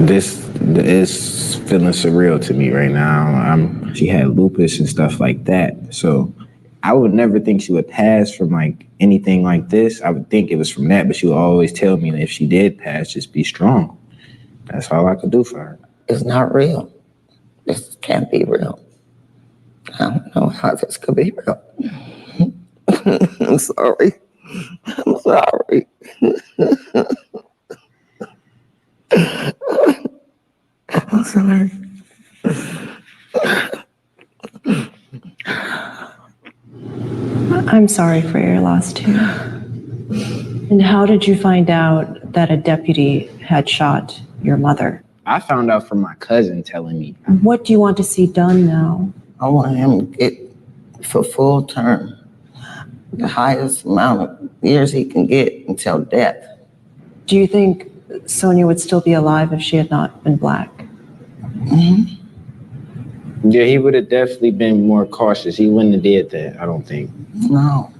This is feeling surreal to me right now. She had lupus and stuff like that. So I would never think she would pass from like anything like this. I would think it was from that, but she would always tell me that if she did pass, just be strong. That's all I could do for her. It's not real. This can't be real. I don't know how this could be real. I'm sorry. I'm sorry. I'm sorry. I'm sorry for your loss too. And how did you find out that a deputy had shot your mother? I found out from my cousin telling me. What do you want to see done now? I want him to get for full term, the highest amount of years he can get until death. Do you think Sonya would still be alive if she had not been black? Mm-hmm. Yeah, he would have definitely been more cautious. He wouldn't have did that, I don't think. No,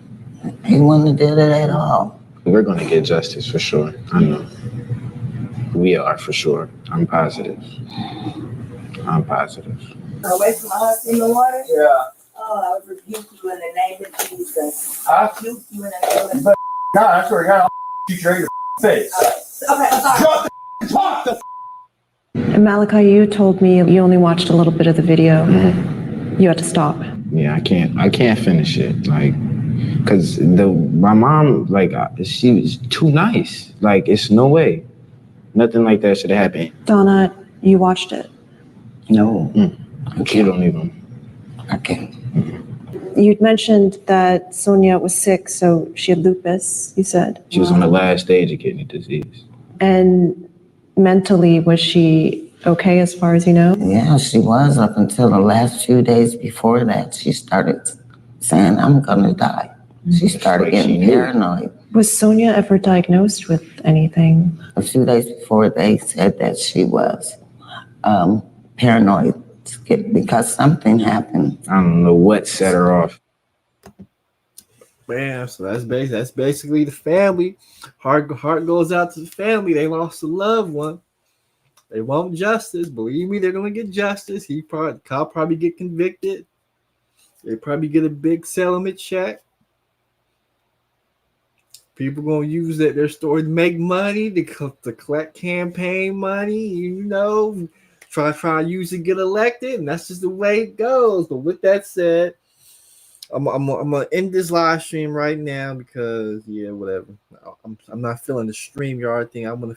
he wouldn't have did it at all. We're going to get justice for sure. I know. We are for sure. I'm positive. Away from us in the water? Yeah. Oh, I rebuke you in the name of Jesus. I rebuke you in the name of God, I swear to God, I'll shoot you right in your face. Okay, I'm sorry. Drop the talk the And Malachi, you told me you only watched a little bit of the video. You had to stop. Yeah, I can't finish it. Like, cause my mom, like, she was too nice. Like, it's no way. Nothing like that should have happened. Donna, you watched it. No, You don't even. I can't. You'd mentioned that Sonya was sick, so she had lupus, you said. She was on the last stage of kidney disease. And mentally, was she okay as far as you know? Yeah, she was up until the last few days before that. She started saying, I'm gonna die. She started like getting paranoid. Was Sonya ever diagnosed with anything? A few days before, they said that she was paranoid because something happened. I don't know what set her off. Man, so that's basically the family. Heart goes out to the family. They lost a loved one. They want justice. Believe me, they're gonna get justice. Kyle probably get convicted. They probably get a big settlement check. People gonna use their story to make money, to collect campaign money. You know, try to use it to get elected, and that's just the way it goes. But with that said, I'm gonna end this live stream right now because whatever. I'm not feeling the StreamYard thing. I'm gonna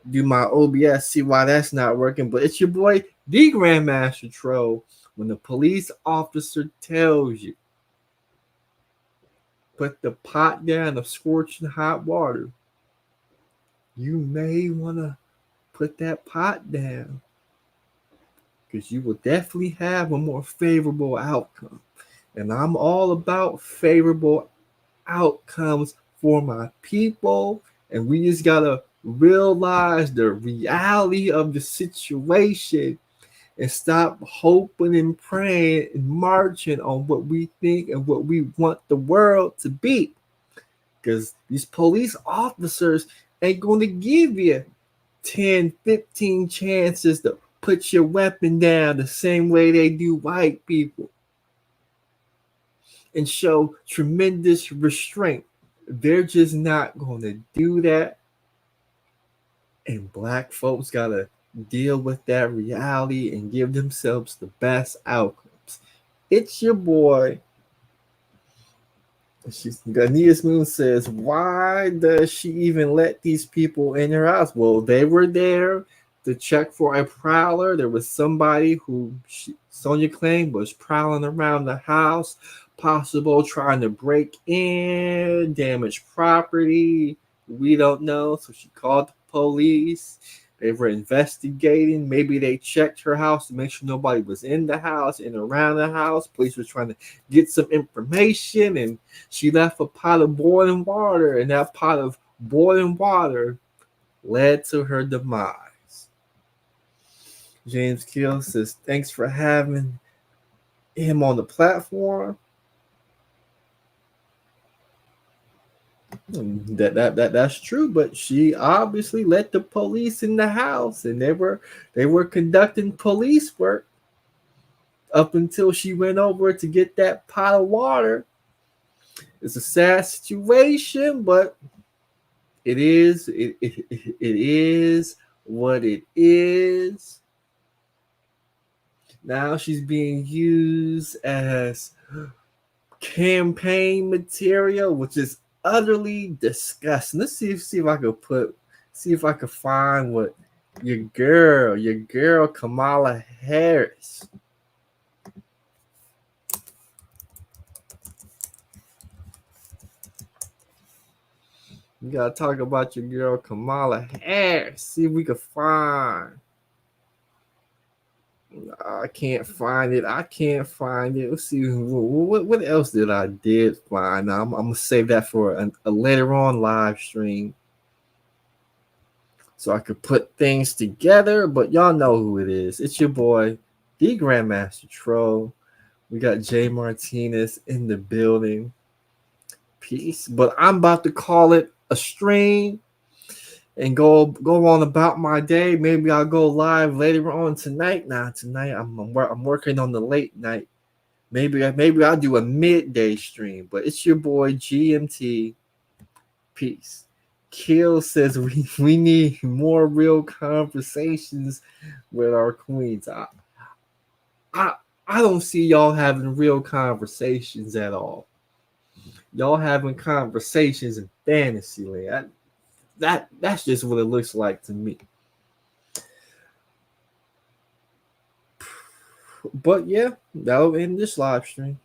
do my OBS, see why that's not working. But it's your boy, the Grandmaster Troll. When the police officer tells you, put the pot down of scorching hot water, you may want to put that pot down because you will definitely have a more favorable outcome. And I'm all about favorable outcomes for my people. And we just got to realize the reality of the situation and stop hoping and praying and marching on what we think and what we want the world to be. Because these police officers ain't going to give you 10, 15 chances to put your weapon down the same way they do white people and show tremendous restraint. They're just not going to do that. And black folks got to deal with that reality and give themselves the best outcomes. It's your boy. Anita Moon says, why does she even let these people in her house? Well, they were there to check for a prowler. There was somebody who Sonya claimed was prowling around the house, possible trying to break in, damage property. We don't know. So she called the police. They were investigating. Maybe they checked her house to make sure nobody was in the house and around the house. Police were trying to get some information, and she left a pot of boiling water, and that pot of boiling water led to her demise. James Kill says, thanks for having him on the platform. That's true, but she obviously let the police in the house, and they were conducting police work up until she went over to get that pot of water. It's a sad situation, but it is what it is. Now she's being used as campaign material, which is utterly disgusting. Let's see if I could find what your girl Kamala Harris. You gotta talk about your girl Kamala Harris. See if we can find. I can't find it. Let's see. What else did I find? I'm gonna save that for a later on live stream, so I could put things together. But y'all know who it is. It's your boy, the Grandmaster Troll. We got Jay Martinez in the building. Peace. But I'm about to call it a stream and go on about my day. Maybe I'll go live later on tonight. Tonight I'm working on the late night. Maybe I'll do a midday stream. But it's your boy GMT. Peace. Kill says we need more real conversations with our queens. I don't see y'all having real conversations at all. Y'all having conversations in fantasy land. That's just what it looks like to me. But yeah, that'll end this live stream.